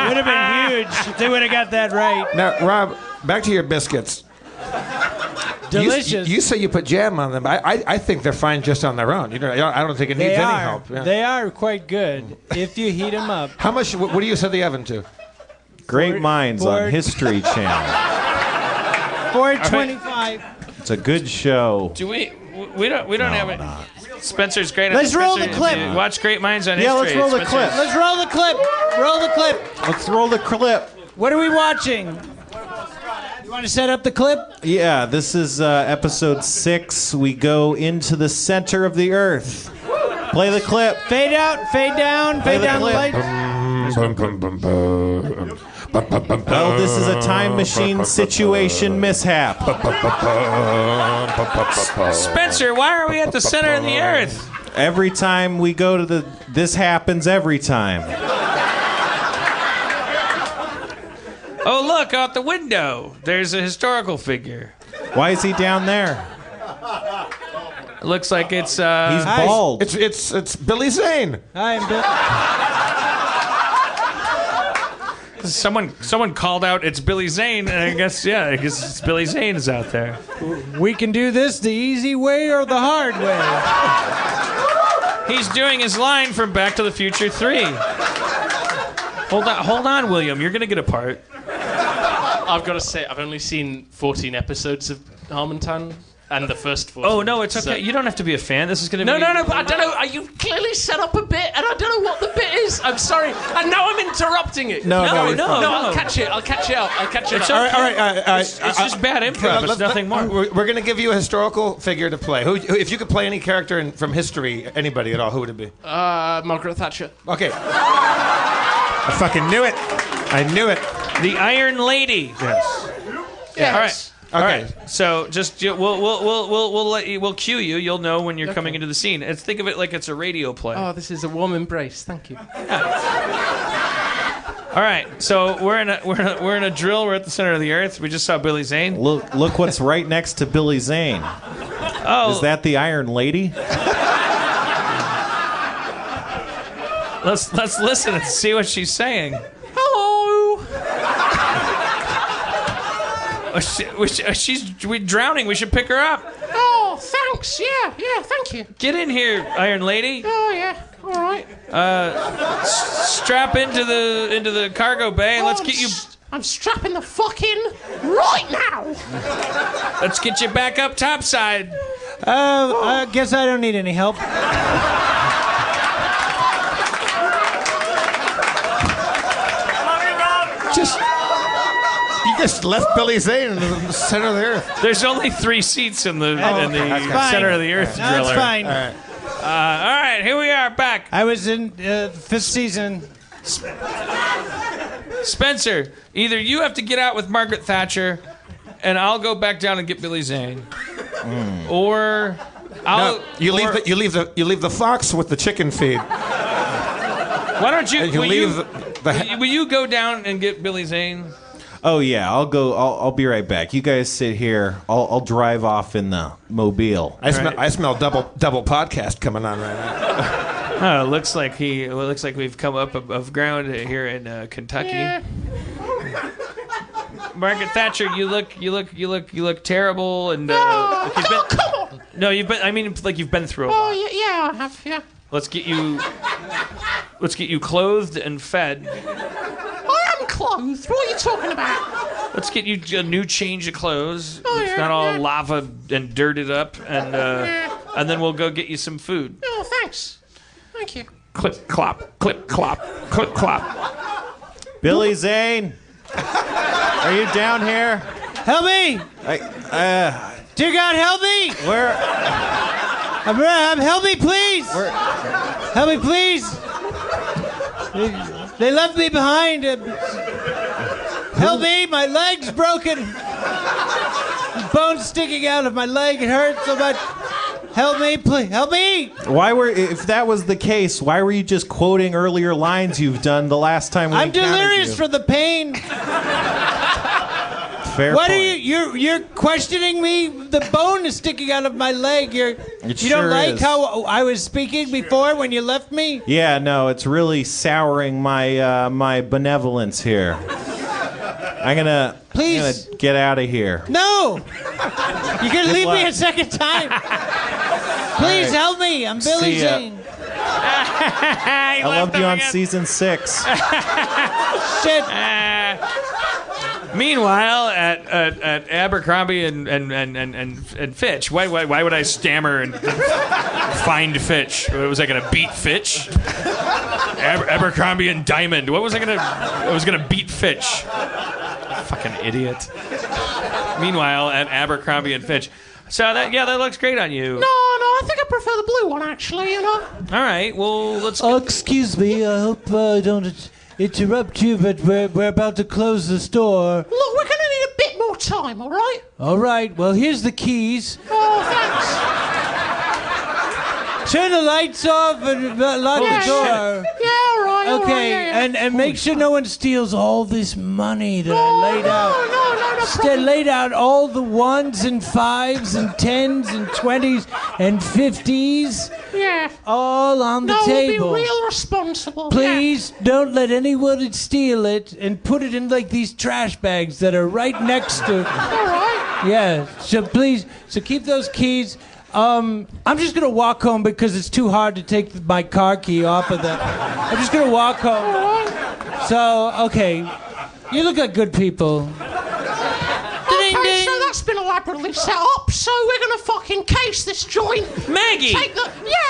would have been huge if they would have got that right. Now, Rob, back to your biscuits. Delicious. You say you put jam on them. I think they're fine just on their own. I don't think it needs any help. Yeah. They are quite good if you heat them up. How much? What do you set the oven to? Great Minds on History Channel. 425. It's a good show. Do we don't have it. Spencer's great. Let's roll the clip. Watch Great Minds on History. Yeah, let's roll the clip. Let's roll the clip. Roll the clip. Let's roll the clip. What are we watching? You want to set up the clip? Yeah, this is episode 6. We go into the center of the earth. Play the clip. Fade out, fade down, fade down the light. Well, this is a time machine situation mishap. Spencer, why are we at the center of the earth? Every time we go to this happens every time. Oh, look, out the window. There's a historical figure. Why is he down there? It looks like it's... He's bald. It's Billy Zane. Hi, I'm Bill. Someone called out it's Billy Zane, and I guess it's Billy Zane is out there. We can do this the easy way or the hard way. He's doing his line from Back to the Future 3. Hold on, William. You're gonna get a part. I've got to say, I've only seen 14 episodes of Harmontown. And the first 14. Oh, no, it's okay. You don't have to be a fan. This is going to be... No, but I don't know. You clearly set up a bit, and I don't know what the bit is. I'm sorry. And now I'm interrupting it. No, I'll catch it. I'll catch it out. All right. It's just bad improv. It's nothing more. We're going to give you a historical figure to play. Who, if you could play any character from history, anybody at all, who would it be? Margaret Thatcher. Okay. I fucking knew it. I knew it. The Iron Lady. Yes. Yeah. All right. Okay. All right. So just we'll cue you. You'll know when you're coming into the scene. Think of it like it's a radio play. Oh, this is a warm embrace. Thank you. All right. So we're in a drill. We're at the center of the earth. We just saw Billy Zane. Look what's right next to Billy Zane. Oh, Is that the Iron Lady? let's listen and see what she's saying. Hello. She's drowning. We should pick her up. Oh, thanks. Yeah, thank you. Get in here, Iron Lady. Oh, yeah. All right. Strap into the cargo bay and let's get you. I'm strapping the fuck in right now. Let's get you back up topside. I guess I don't need any help. You just left Billy Zane in the center of the earth. There's only 3 seats in the center of the earth driller. That's fine. All right. All right, here we are back. I was in 5th season. Spencer, either you have to get out with Margaret Thatcher, and I'll go back down and get Billy Zane, or I'll. No, you leave the fox with the chicken feed. Why don't you? Will you go down and get Billy Zane? Oh yeah, I'll go. I'll be right back. You guys sit here. I'll drive off in the mobile. I smell double podcast coming on right now. It looks like we've come up above ground here in Kentucky. Yeah. Margaret Thatcher, you look terrible, and come on. No, you've been through a lot. Oh, yeah, I have. Yeah. Let's get you clothed and fed. I am clothed. What are you talking about? Let's get you a new change of clothes. Oh, it's yeah, not all yeah. lava and dirted up, and then we'll go get you some food. Oh, thanks. Thank you. Clip clop, clip clop, clip clop. Billy Zane, are you down here? Help me! Dear God, help me! Where? Help me, please! Help me, please! They left me behind. Help me! My leg's broken. Bones sticking out of my leg. It hurts so much. Help me, please! Help me! If that was the case, why were you just quoting earlier lines you've done the last time we I'm encountered delirious you? from the pain. Fair What point. are you're questioning me? The bone is sticking out of my leg. You sure don't like is. how I was speaking before when you left me? Yeah, no, it's really souring my my benevolence here. I'm gonna get out of here. No! You're gonna leave me luck. a second time. Please right. help me. I'm Billy See ya. Zane. I loved you on season 6. Shit. Meanwhile, at Abercrombie and Fitch, why would I stammer and find Fitch? Was I gonna beat Fitch? Abercrombie and Diamond. What was I gonna? I was gonna beat Fitch. Fucking idiot. Meanwhile, at Abercrombie and Fitch. So that looks great on you. No, I think I prefer the blue one, actually, you know? All right, well, let's... Excuse me, I hope I don't interrupt you, but we're about to close the store. Look, we're going to need a bit more time, all right? All right, well, here's the keys. Oh, thanks. Turn the lights off and lock the door. Yeah, all right. Okay, yeah. and make sure no one steals all this money that I laid out. No problem. Laid out all the 1s and 5s and 10s and 20s and 50s. Yeah. All on the table. We'll be real responsible. Please don't let anyone steal it and put it in like these trash bags that are right next to. All right. Yeah. So please, keep those keys. I'm just gonna walk home because it's too hard to take my car key off of the. I'm just gonna walk home. All right. So okay, you look like good people. elaborately set up, so we're gonna fucking case this joint. Maggie! Yeah,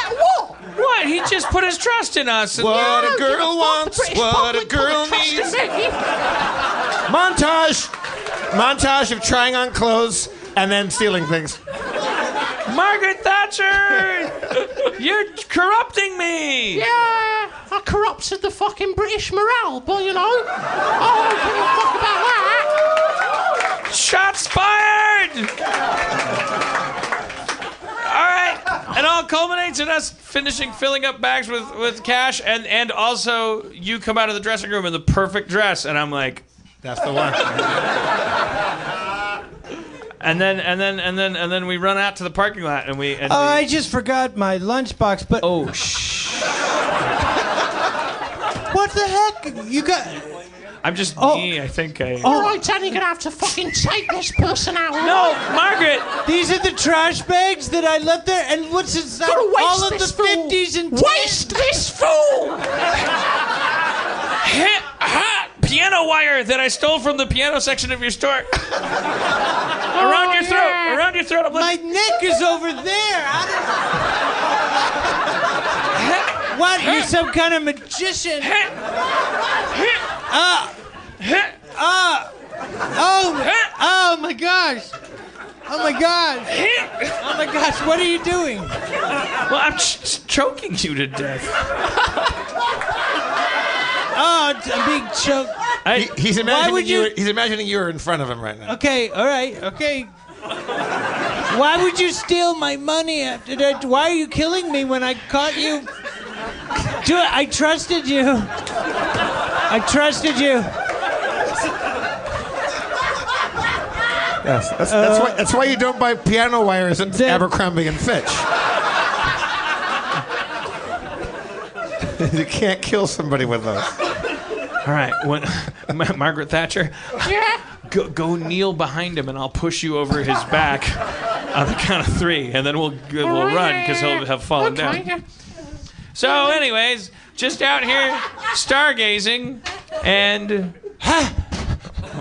what? What? He just put his trust in us. And What a girl wants, what a girl needs. Montage of trying on clothes and then stealing things. Margaret Thatcher! You're corrupting me! Yeah, I corrupted the fucking British morale, but you know, I don't give a fuck about that. Shots fired! All right, it all culminates in us filling up bags with cash, and also you come out of the dressing room in the perfect dress, and I'm like, that's the one. And then we run out to the parking lot I just forgot my lunchbox, but what the heck? You got I'm just me, I think All right, Danny, you're gonna have to fucking take this person out. No, Margaret! These are the trash bags that I left there, and what's inside all of the 50s and 10s? Waste this fool! Piano wire that I stole from the piano section of your store. Around your throat. Around your throat. My neck is over there. What? You're some kind of magician? Oh my gosh. Oh my gosh. Oh my gosh, what are you doing? Well, I'm choking you to death. Oh, I'm being choked. He's imagining you were in front of him right now. Okay, all right, okay. Why would you steal my money after that? Why are you killing me when I caught you? I trusted you. I trusted you. Yes, that's why you don't buy piano wires at Abercrombie and Fitch. You can't kill somebody with those. All right, Margaret Thatcher. Yeah. Go kneel behind him, and I'll push you over his back on the count of 3, and then we'll run because he'll have fallen down. Yeah. So, anyways, just out here stargazing, and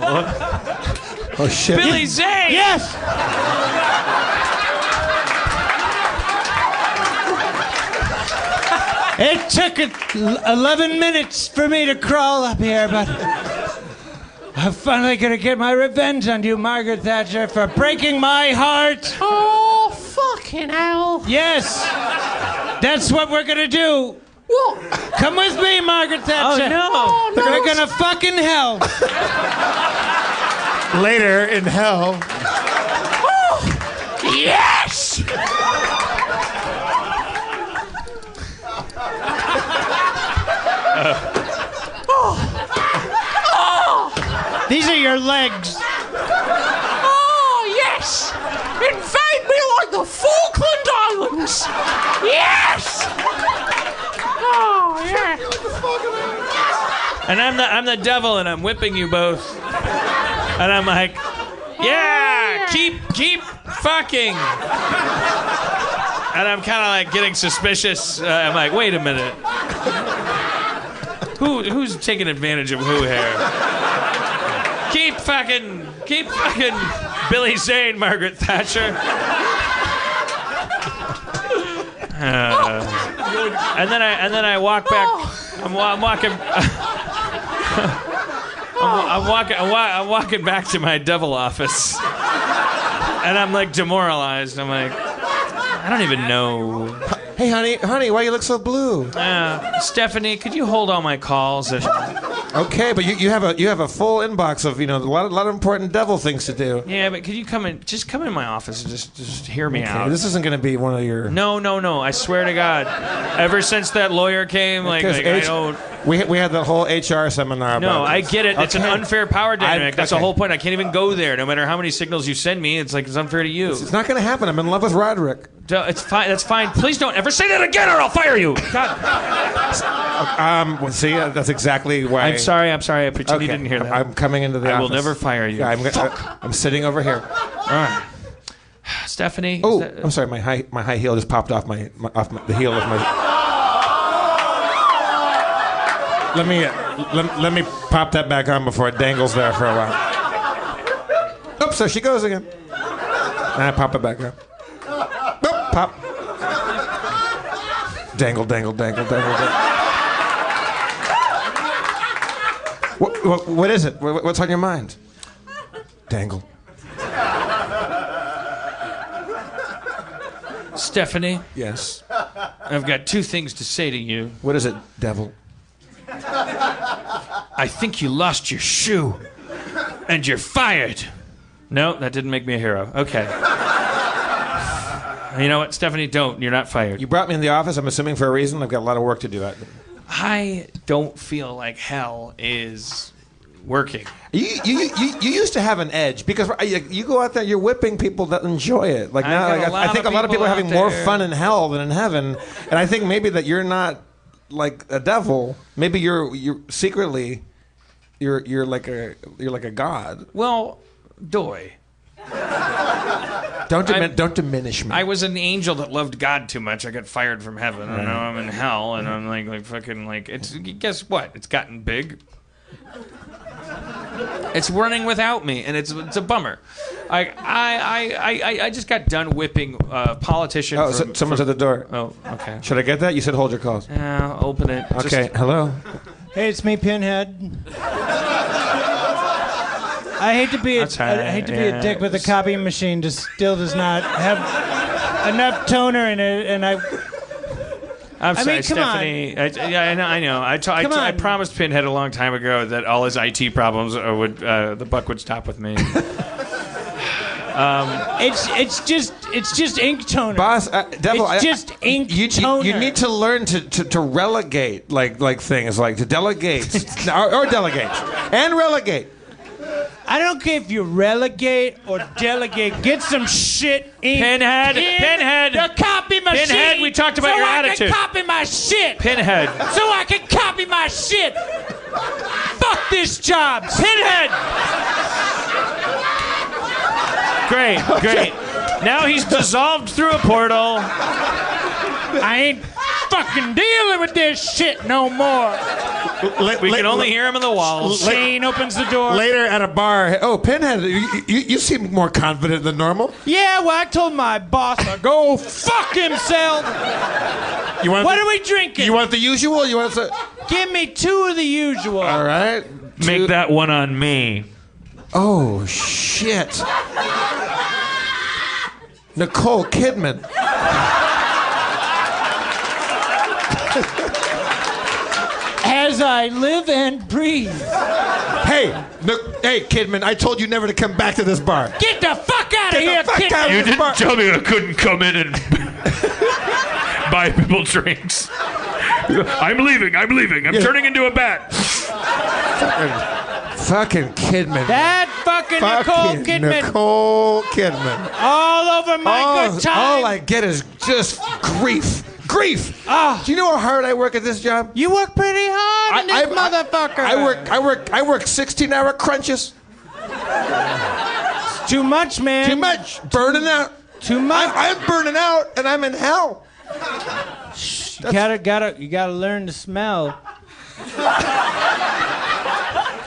oh shit! Billy Zane. Yes. It took 11 minutes for me to crawl up here, but I'm finally gonna get my revenge on you, Margaret Thatcher, for breaking my heart. Oh, fucking hell. Yes, that's what we're gonna do. What? Come with me, Margaret Thatcher. Oh, no. Oh, no. We're gonna fucking hell. Later in hell. Oh, yes! These are your legs. Oh, yes! Invade me like the Falkland Islands! Yes! Oh, yeah. And I'm the devil, and I'm whipping you both. And I'm like, yeah, keep fucking. And I'm kind of like getting suspicious. I'm like, wait a minute. Who's taking advantage of who here? Keep fucking Billy Zane, Margaret Thatcher. And then I walk back. I'm walking back to my devil office, and I'm like demoralized. I'm like, I don't even know. Hey, honey, why you look so blue? Stephanie, could you hold all my calls? Okay, but you have a full inbox of a lot of important devil things to do. Yeah, but could you come in my office and just hear me out? This isn't going to be one of your. No. I swear to God. Ever since that lawyer came, I don't. We had that whole HR seminar about No, this. I get it. It's an unfair power dynamic. That's the okay. whole point. I can't even go there. No matter how many signals you send me, it's unfair to you. It's not going to happen. I'm in love with Roderick. It's fine. That's fine. Please don't ever say that again, or I'll fire you. God. See, that's exactly why. I'm sorry. I pretend you didn't hear that. I'm coming into the office. I will never fire you. Yeah, I'm sitting over here. All right. Stephanie. Oh, I'm sorry. My high heel just popped off the heel of my. Let me pop that back on before it dangles there for a while. Oops, there she goes again. Pop it back up. Boop, pop. Dangle, dangle, dangle, dangle, dangle. What is it? What's on your mind? Dangle. Stephanie, Yes. I've got two things to say to you. What is it, devil? I think you lost your shoe, and you're fired. No, that didn't make me a hero. Okay. You know what, Stephanie? Don't. You're not fired. You brought me in the office, I'm assuming for a reason. I've got a lot of work to do. I don't feel like hell is working. You used to have an edge because you go out there, you're whipping people that enjoy it. Like now, I think a lot of people are having more fun in hell than in heaven, and I think maybe that you're not like a devil. Maybe you're secretly you're like a god. Well, doy. Don't diminish me. I was an angel that loved God too much. I got fired from heaven, and now I'm in hell, and I'm like fucking like. It's guess what? It's gotten big. It's running without me, and it's a bummer. I just got done whipping politicians. Oh, someone's at the door. Oh, okay. Should I get that? You said hold your calls. Yeah, open it. Okay, hello. Hey, it's me, Pinhead. I hate to be a dick, but the copying machine just still does not have enough toner in it, and I'm sorry, mean, come Stephanie. I know. I promised Pinhead a long time ago that all his IT problems the buck would stop with me. It's just ink toner. Boss, devil, it's just ink toner. You need to learn to relegate like things, like to delegate or delegate and relegate. I don't care if you relegate or delegate. Get some shit ink Pinhead. in Pinhead. the copy machine. Pinhead, we talked about your attitude. So I can copy my shit. Pinhead. So I can copy my shit. Fuck this job. Pinhead. Great. Now he's dissolved through a portal. I ain't fucking dealing with this shit no more. We can only hear him in the walls. Shane opens the door. Later at a bar, oh, Pinhead, you seem more confident than normal. Yeah, well, I told my boss to go fuck himself. What are we drinking? You want the usual? You want the... Give me two of the usual. All right. Make that one on me. Oh, shit. Nicole Kidman. As I live and breathe. Hey, Kidman, I told you never to come back to this bar. Get the fuck out of here, Kidman. You didn't tell me I couldn't come in and buy people drinks. I'm leaving. I'm turning into a bat. Fucking Kidman. That fucking Nicole Kidman. Nicole Kidman. All over my good time. All I get is just grief. Do you know how hard I work at this job? You work pretty hard, motherfucker. I work 16-hour crunches. It's too much, man. Too much. Burning out. Too much. I'm burning out, and I'm in hell. You gotta learn to smell.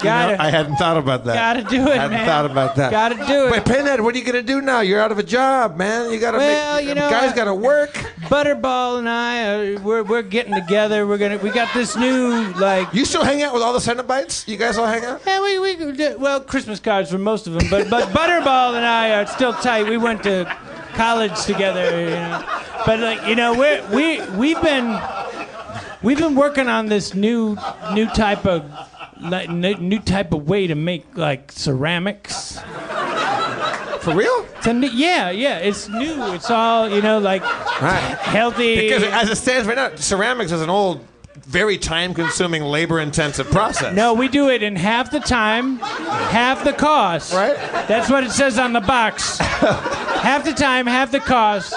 I hadn't thought about that. Gotta do it, man. I hadn't thought about that. Gotta do it. Wait, Pinhead, what are you gonna do now? You're out of a job, man. You gotta guys gotta work. Butterball and I, we're getting together. We got this new You still hang out with all the Cenobites? You guys all hang out? Yeah, well, Christmas cards for most of them, but Butterball and I are still tight. We went to college together, you know. But we've been working on this new type of way to make ceramics. For real? Yeah, it's new. It's all healthy. Because as it stands right now, ceramics is an old, very time-consuming, labor-intensive process. No, we do it in half the time, half the cost. Right? That's what it says on the box. Half the time, half the cost.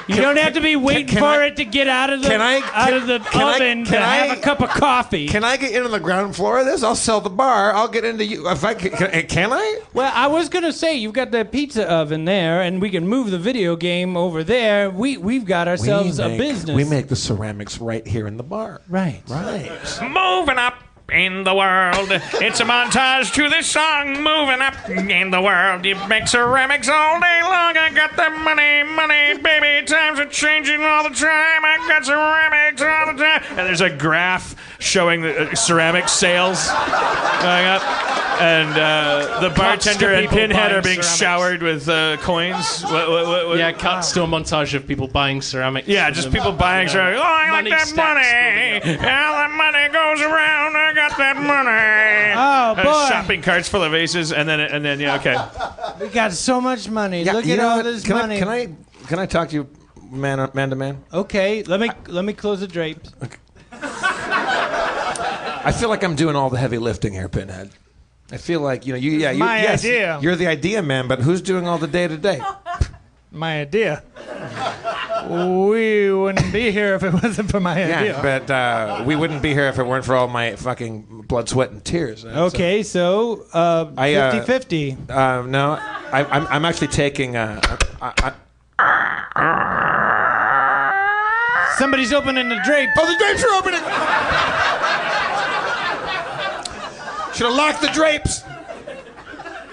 You don't have to be waiting for it to get out of the oven to have a cup of coffee. Can I get into the ground floor of this? I'll sell the bar. I'll get into you. If I can I? Well, I was gonna say you've got the pizza oven there, and we can move the video game over there. We've got ourselves a business. We make the ceramics right here in the bar. Right. Moving up in the world. It's a montage to this song. Moving up in the world. You make ceramics all day long. I got that money, baby. Times are changing all the time. I got ceramics all the time. And there's a graph showing the ceramic sales going up. And the bartender and Pinhead are being showered with coins. What? Yeah, cuts to a montage of people buying ceramics. Yeah, just people buying ceramics. Oh, I like that money. All that money goes around. I got that money. Oh, boy. Shopping carts full of aces, and then yeah, okay. We got so much money. Yeah, Look you at know all what? this Can money. Can I talk to you man to man? Okay, let me close the drapes. Okay. I feel like I'm doing all the heavy lifting here, Pinhead. I feel like idea. You're the idea man, but who's doing all the day to day? My idea. We wouldn't be here if it wasn't for my idea. Yeah, but we wouldn't be here if it weren't for all my fucking blood, sweat, and tears. Okay, so 50-50. No, I'm actually taking. Somebody's opening the drapes. Oh, the drapes are opening! Should have locked the drapes.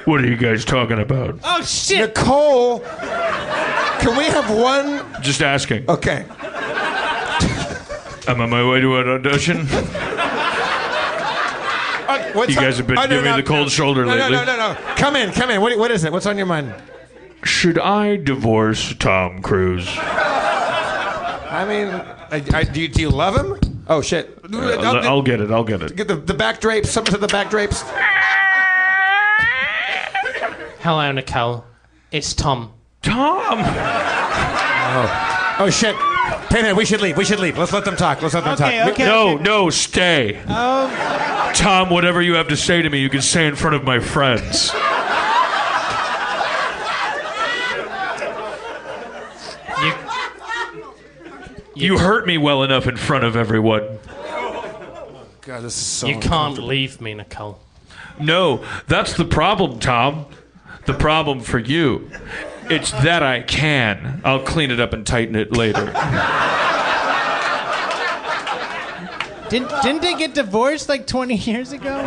What are you guys talking about? Oh, shit. Nicole, can we have one? Just asking. Okay. I'm on my way to an audition. You guys have been giving me the cold shoulder lately. No. Come in. What is it? What's on your mind? Should I divorce Tom Cruise? I mean, do you love him? Oh, shit. I'll get it. Get the back drapes. Something to the back drapes. Hello, Nicole. It's Tom. Tom! Oh, shit. Pinhead, we should leave. Let's let them talk. Okay. No, stay. Tom, whatever you have to say to me, you can say in front of my friends. You hurt me well enough in front of everyone. God, this is so You can't leave me, Nicole. No, that's the problem, Tom. The problem for you. It's that I can. I'll clean it up and tighten it later. Didn't they get divorced like 20 years ago?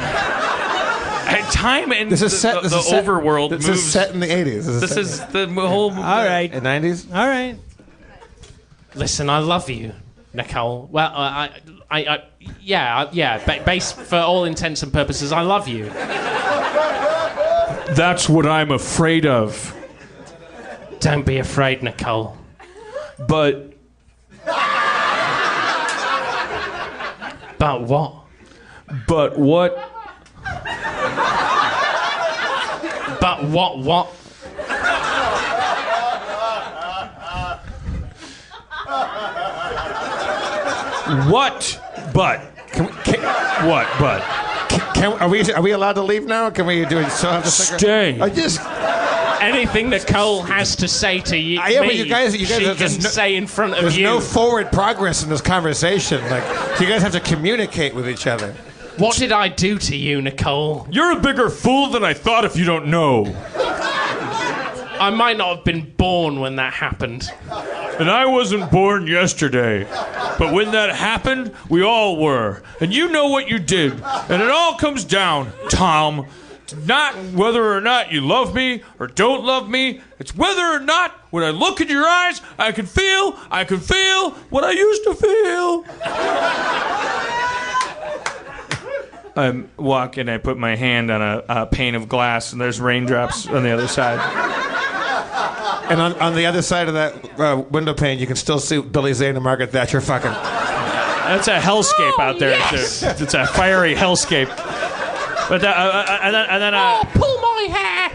Time in this is set, the this is set, overworld this moves. is set in the 80s. This is the whole... All right. In 90s? All right. Listen, I love you, Nicole. Well, Based for all intents and purposes, I love you. That's what I'm afraid of. Don't be afraid, Nicole. But what? But what? But what? What? But? What? But? Are we allowed to leave now? Can we do it? Still have to stay? Anything Nicole has to say to you, but you guys she can say in front of you. There's no forward progress in this conversation. Like, you guys have to communicate with each other. What did I do to you, Nicole? You're a bigger fool than I thought if you don't know. I might not have been born when that happened. And I wasn't born yesterday. But when that happened, we all were. And you know what you did. And it all comes down, Tom, to not whether or not you love me or don't love me. It's whether or not, when I look in your eyes, I can feel what I used to feel. I walk and I put my hand on a pane of glass, and there's raindrops on the other side. And on the other side of that window pane, you can still see Billy Zane and Margaret Thatcher fucking. That's a hellscape out there. Yes! It's a fiery hellscape. But and then pull my hair.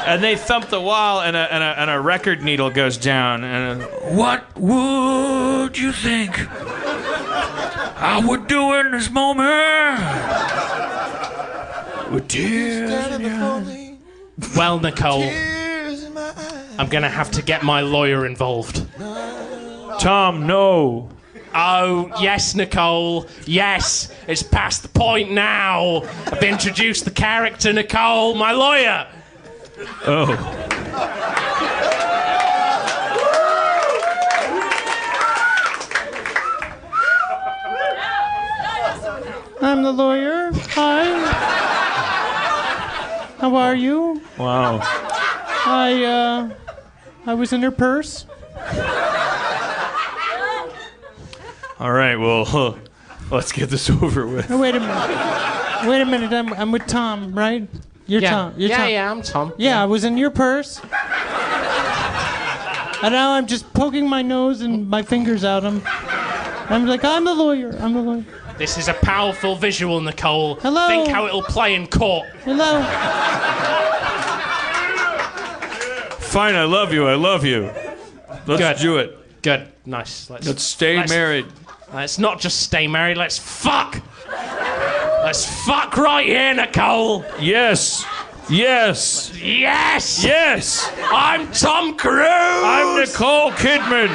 And they thump the wall, and a record needle goes down. And what would you think I would do in this moment? With tears in your eyes. Well, Nicole, I'm gonna have to get my lawyer involved. Tom, no. Oh, yes, Nicole. Yes, it's past the point now. I've introduced the character, Nicole, my lawyer. Oh. I'm the lawyer. Hi. How are you? Wow. I was in her purse. All right, well, let's get this over with. Oh, wait a minute. I'm with Tom, right? You're Tom. You're Tom. Yeah, I'm Tom. Yeah, I was in your purse. And now I'm just poking my nose and my fingers out. I'm like, I'm the lawyer. This is a powerful visual, Nicole. Hello. Think how it'll play in court. Hello. Fine, I love you. Let's do it. Good. Nice. Let's stay married. Let's not just stay married. Let's fuck. Let's fuck right here, Nicole. Yes. Yes. I'm Tom Cruise. I'm Nicole Kidman.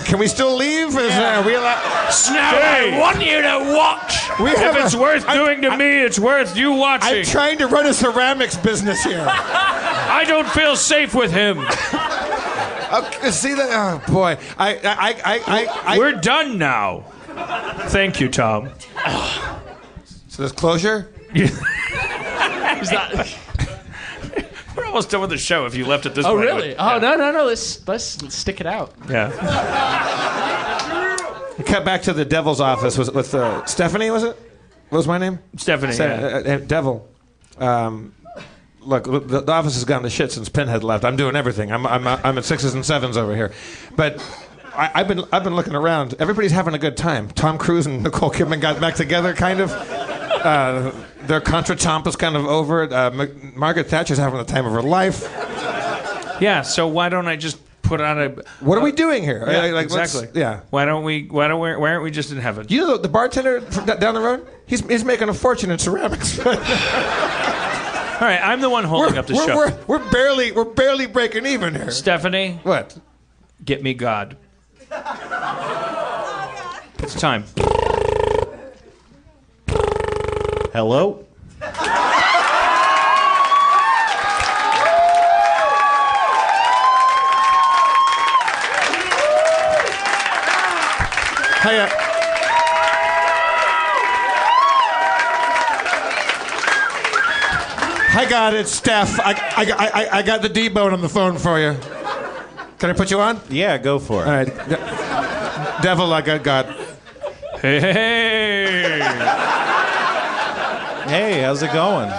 Can we still leave? Are we allowed? No, I want you to watch. If it's worth doing to me, it's worth you watching. I'm trying to run a ceramics business here. I don't feel safe with him. Okay, see that? Oh boy, We're done now. Thank you, Tom. So there's closure. Is that? We're almost done with the show. If you left at this Oh, point. really? Oh, no. Let's stick it out. Yeah. We cut back to the devil's office with Stephanie. Was it? What was my name? Stephanie. Devil. Look, the office has gone to shit since Pinhead left. I'm doing everything. I'm at 6s and 7s over here, but I've been looking around. Everybody's having a good time. Tom Cruise and Nicole Kidman got back together, kind of. Their contretemps is kind of over. Margaret Thatcher's having the time of her life. Yeah. So why don't I just put on a? What are we doing here? Yeah, exactly. Yeah. Why aren't we just in heaven? You know the bartender down the road? He's making a fortune in ceramics. All right, I'm the one holding up the show. We're barely breaking even here. Stephanie, what? Get me God. It's time. Hello? Hiya. Hi, God, it's Steph. I got the D-bone on the phone for you. Can I put you on? Yeah, go for it. All right. Devil, I got God. Hey. Hey, how's it going?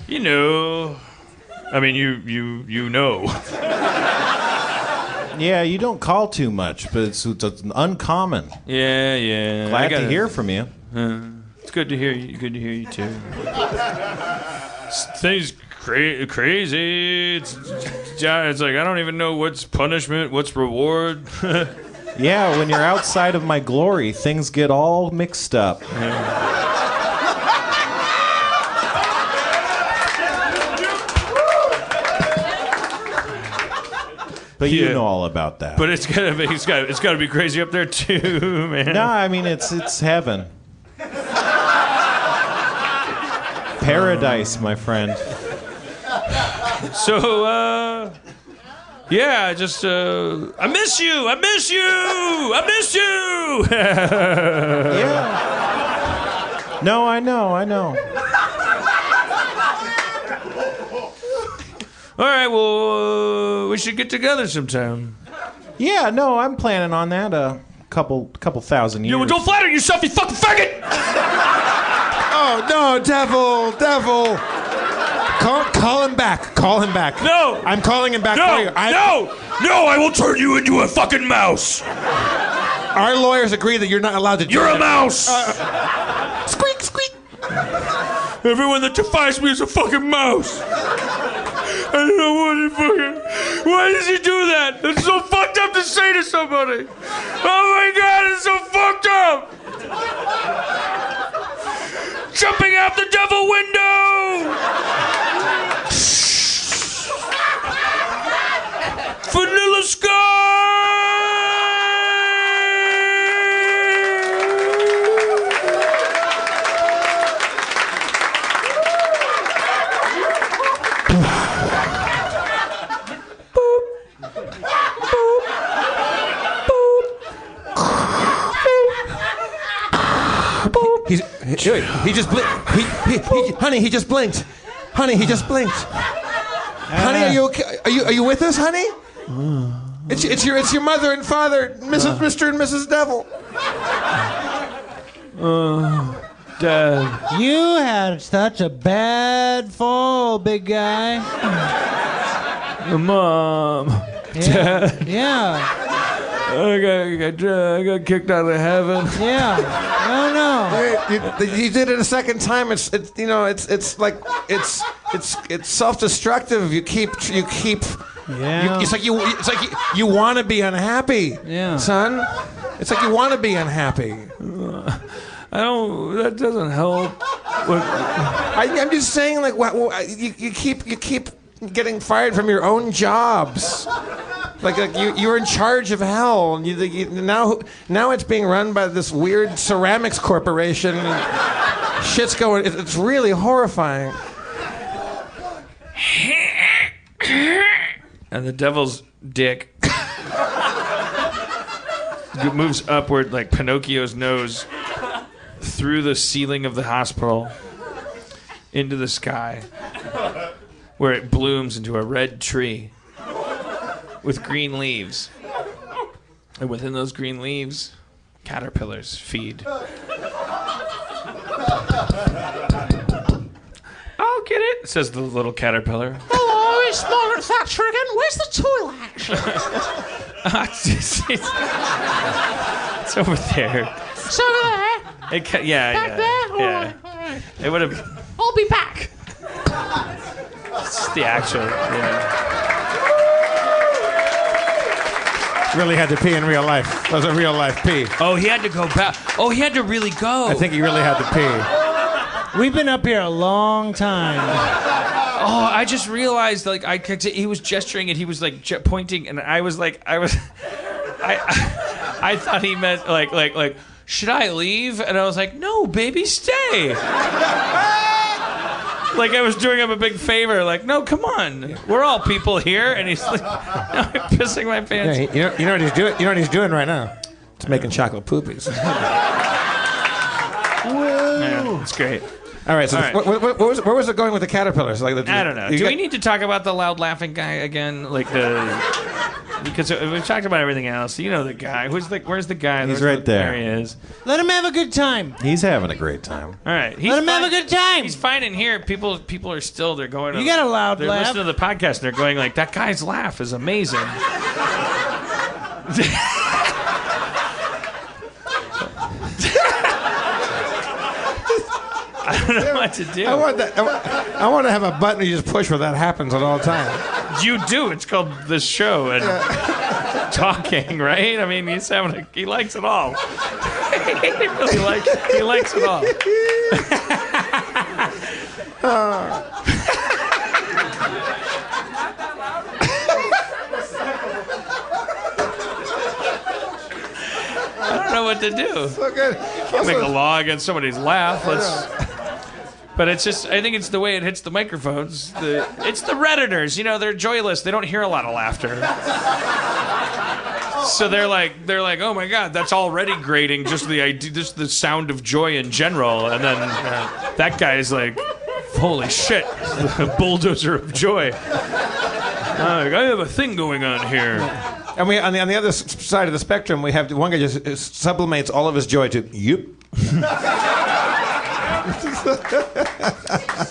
You know. I mean, you know. Yeah, you don't call too much, but it's uncommon. Yeah. Glad to hear from you. It's good to hear you. Good to hear you too. Things crazy. It's like I don't even know what's punishment, what's reward. Yeah, when you're outside of my glory, things get all mixed up. Yeah. But you know all about that. But it's gotta be crazy up there too, man. No, I mean it's heaven. Paradise, my friend. So, yeah, just, I miss you! Yeah. No, I know. All right, well, we should get together sometime. Yeah, no, I'm planning on that. A couple thousand years. Yeah, well, don't flatter yourself, you fucking faggot! Oh, no, devil. Call him back. No! I'm calling him back for you. No, I will turn you into a fucking mouse! Our lawyers agree that you're not allowed to do You're that. a mouse! Squeak. Everyone that defies me is a fucking mouse! I don't know why does he do that? It's so fucked up to say to somebody! Oh my God, it's so fucked up! Jumping out the devil window! Vanilla Sky! He just blinked. Honey, he just blinked. Honey, he just blinked. Honey, are you okay? Are you with us, honey? It's your mother and father, Mr. and Mrs. Devil. Dad. You had such a bad fall, big guy. Mom. Dad. Yeah. I got kicked out of heaven. Yeah. Oh no. You did it a second time. It's self-destructive. You keep. Yeah. It's like you want to be unhappy. Yeah. Son. It's like you want to be unhappy. I don't. That doesn't help. Look, I'm just saying, like, you keep getting fired from your own jobs. Like you're in charge of hell, and now it's being run by this weird ceramics corporation. And shit's going. It's really horrifying. and the devil's dick moves upward like Pinocchio's nose through the ceiling of the hospital into the sky, where it blooms into a red tree with green leaves. And within those green leaves, caterpillars feed. I'll get it, says the little caterpillar. Hello, it's Margaret Thatcher again. Where's the toilet, actually? It's over there. It's over there. Back there? Yeah. All right. It would have. I'll be back. It's the actual. Yeah. Really had to pee in real life. That was a real life pee. Oh, he had to go back. Oh, he had to really go. I think he really had to pee. We've been up here a long time. Oh, I just realized, like, he was gesturing and he was like pointing, and I thought he meant like, should I leave? And I was like, no, baby, stay. Like I was doing him a big favor. Like, no, come on, we're all people here. And he's like, no, I'm pissing my pants. Yeah, you know what he's doing? You know what he's doing right now? It's making chocolate poopies. Yeah, it's great. All right. So where was it going with the caterpillars? Like I don't know. Do we need to talk about the loud laughing guy again? Like because we've talked about everything else. You know the guy. Where's the guy? He's right there. There he is. Let him have a good time. He's having a great time. All right. Let him have a good time. He's fine in here. People are still. They're going. You got a loud they're laugh. listening to the podcast. And they're going like, that guy's laugh is amazing. I don't know what to do. I want to have a button you just push where that happens at all times. You do. It's called the show and talking, right? I mean, he likes it all. He likes it all. I don't know what to do. So good. Can't make a law against somebody's laugh. But it's just, I think it's the way it hits the microphones. It's the Redditors, they're joyless. They don't hear a lot of laughter. So they're like, oh my God, that's already grating. Just the sound of joy in general. And then that guy's like, holy shit, the bulldozer of joy. I have a thing going on here. And we on the other side of the spectrum, we have one guy just sublimates all of his joy to "yep."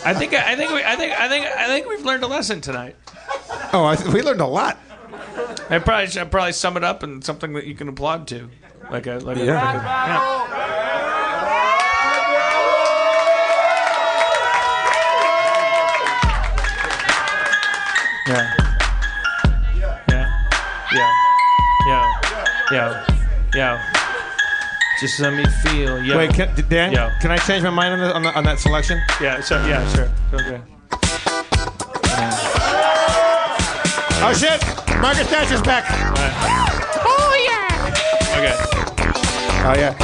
I think we've learned a lesson tonight. Oh, we learned a lot. I probably sum it up in something that you can applaud to, yeah. Yeah. Just let me feel. Yeah. Wait, Dan? Yeah. Can I change my mind on that selection? Yeah. Sure. Okay. Oh shit! Margaret Thatcher's back. Oh yeah. Okay. Oh yeah.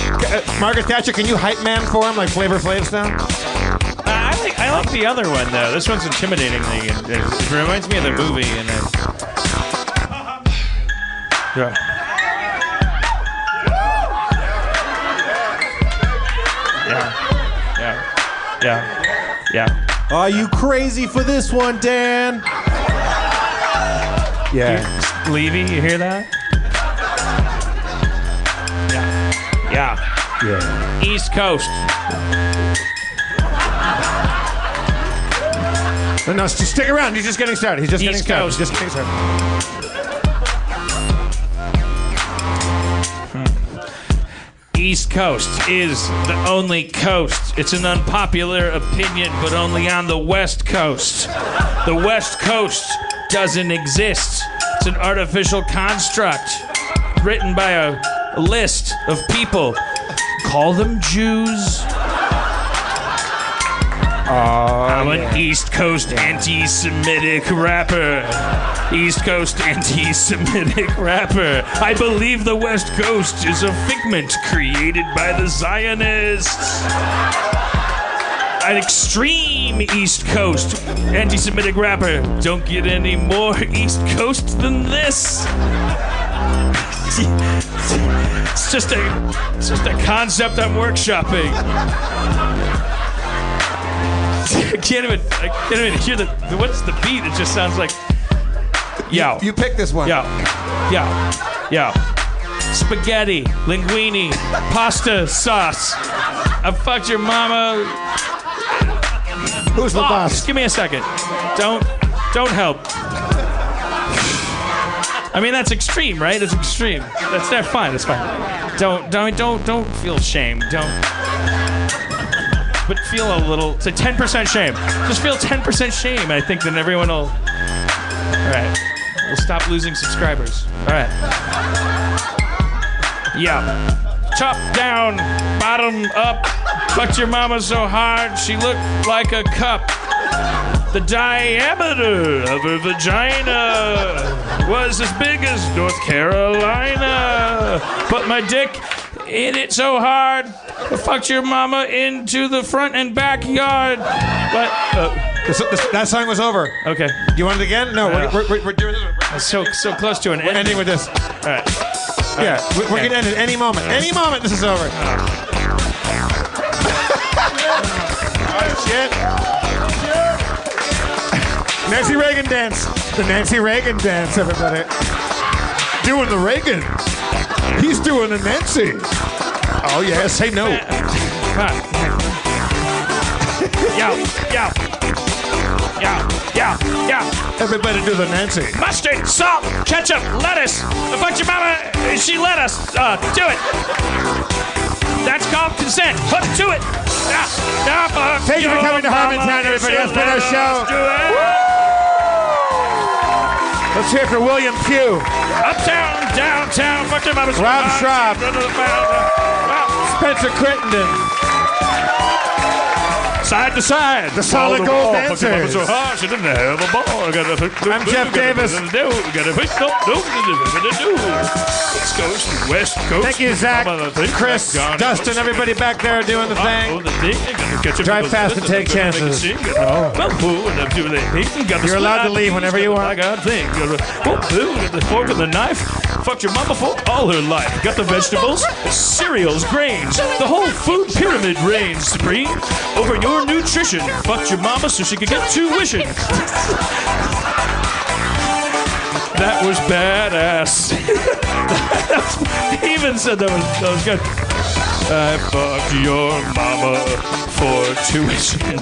Margaret Thatcher, can you hype man for him like Flavor Flav style? I like the other one though. This one's intimidating. It reminds me of the movie and then. Yeah. Are you crazy for this one, Dan? Yeah. Levy, you hear that? Yeah. Yeah. East Coast. No, just stick around. He's just getting started. He's just East getting started. Coast. Just getting started. East Coast is the only coast. It's an unpopular opinion, but only on the West Coast. The West Coast doesn't exist. It's an artificial construct written by a list of people. Call them Jews. I'm an East Coast anti-Semitic rapper. East Coast anti-Semitic rapper. I believe the West Coast is a figment created by the Zionists. An extreme East Coast anti-Semitic rapper. Don't get any more East Coast than this. It's just a concept I'm workshopping. I can't even hear what's the beat? It just sounds like yo. You pick this one. Yo. Spaghetti, linguine, pasta sauce. I fucked your mama. Who's the boss? Just give me a second. Don't help. I mean, that's extreme, right? It's extreme. That's fine. That's fine. Don't feel shame. But feel a little. Say 10% shame. Just feel 10% shame. I think then everyone will. All right. We'll stop losing subscribers. All right. Yeah. Top down, bottom up. Fucked your mama so hard she looked like a cup. The diameter of her vagina was as big as North Carolina. Put my dick in it so hard, I fucked your mama into the front and backyard. But that song was over. Okay. Do you want it again? No, we're doing this. So close to an We're ending with this. All right. Yeah, we're gonna end at any moment. Any moment, this is over. Oh shit! Nancy Reagan dance. The Nancy Reagan dance, everybody. Doing the Reagan. He's doing a Nancy. Oh yeah, say no. Yo. Everybody do the Nancy. Mustard, salt, ketchup, lettuce. I fucked your mama. She let us do it. That's called consent. Hook to it. Thank you for coming to Harmontown, everybody. That's been our show. Let's hear it for William Pugh. Uptown, downtown, fucked your mama. Rob Schraub. Spencer Crittenden. Side to side. The Solid Gold Dancers. So hard, she didn't have a ball. I'm Jeff Davis. East Coast, West Coast. Thank you, Zach, Chris, Dustin, everybody back there doing the thing. Drive fast and take chances. You're allowed to leave whenever you want. Got the fork and the knife. Fucked your mama for all her life. Got the vegetables, cereals, grains. The whole food pyramid reigns supreme over your nutrition. Fucked your mama so she could get tuition. That was badass. He even said that was good. I fucked your mama for tuition.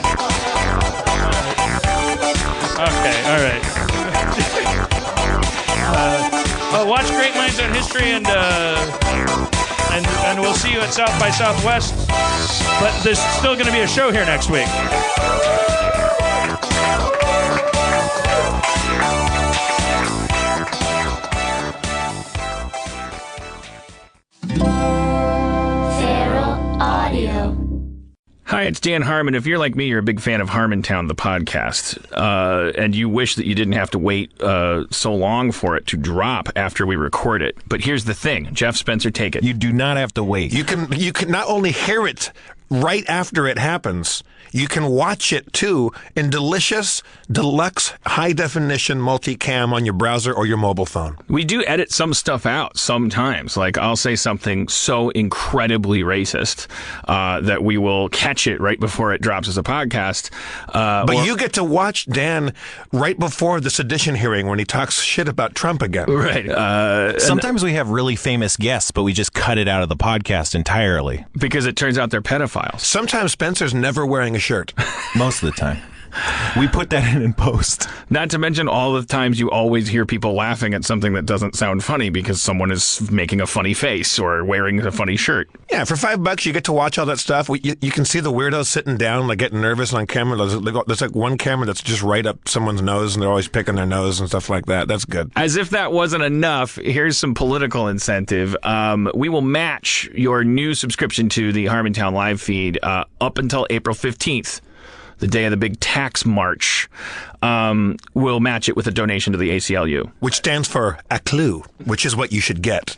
Okay, all right. Watch Great Minds on History and we'll see you at South by Southwest. But there's still going to be a show here next week. Feral Audio. Hi, it's Dan Harmon. If you're like me, you're a big fan of Harmontown, the podcast, and you wish that you didn't have to wait so long for it to drop after we record it. But here's the thing. Jeff Spencer, take it. You do not have to wait. You can not only hear it right after it happens, you can watch it too in delicious, deluxe, high-definition multicam on your browser or your mobile phone. We do edit some stuff out sometimes. Like, I'll say something so incredibly racist that we will catch it right before it drops as a podcast. But you get to watch Dan right before the sedition hearing when he talks shit about Trump again. Right. Sometimes we have really famous guests, but we just cut it out of the podcast entirely. Because it turns out they're pedophiles. Sometimes Spencer's never wearing a shirt. Most of the time. We put that in post. Not to mention all the times you always hear people laughing at something that doesn't sound funny because someone is making a funny face or wearing a funny shirt. Yeah, for $5 you get to watch all that stuff. You can see the weirdos sitting down, like getting nervous on camera. There's like one camera that's just right up someone's nose, and they're always picking their nose and stuff like that. That's good. As if that wasn't enough, here's some political incentive. We will match your new subscription to the Harmontown live feed up until April 15th. The day of the big tax march, we'll match it with a donation to the ACLU, which stands for a clue, which is what you should get.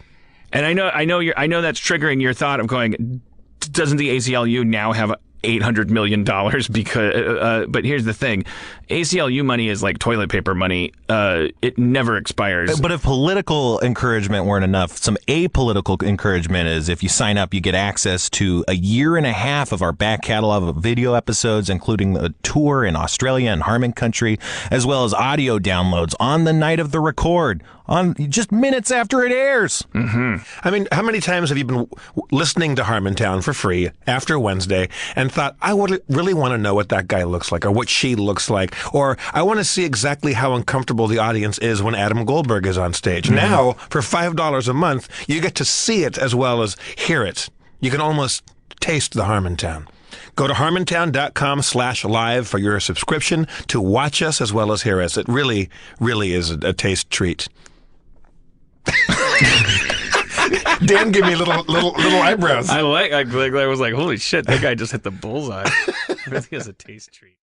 And I know that's triggering your thought of going, doesn't the ACLU now have $800 million? Because, but here's the thing, ACLU money is like toilet paper money. It never expires. But if political encouragement weren't enough, some apolitical encouragement is if you sign up, you get access to a year and a half of our back catalog of video episodes, including the tour in Australia and Harmon Country, as well as audio downloads on the night of the record, on just minutes after it airs. Mm-hmm. I mean, how many times have you been listening to Harmontown for free after Wednesday and thought, I would really want to know what that guy looks like or what she looks like, or I want to see exactly how uncomfortable the audience is when Adam Goldberg is on stage. Mm-hmm. Now, for $5 a month, you get to see it as well as hear it. You can almost taste the Harmontown. Go to harmontown.com/live for your subscription to watch us as well as hear us. It really, really is a taste treat. Dan gave me little eyebrows. I was like, holy shit, that guy just hit the bullseye. It really is a taste treat.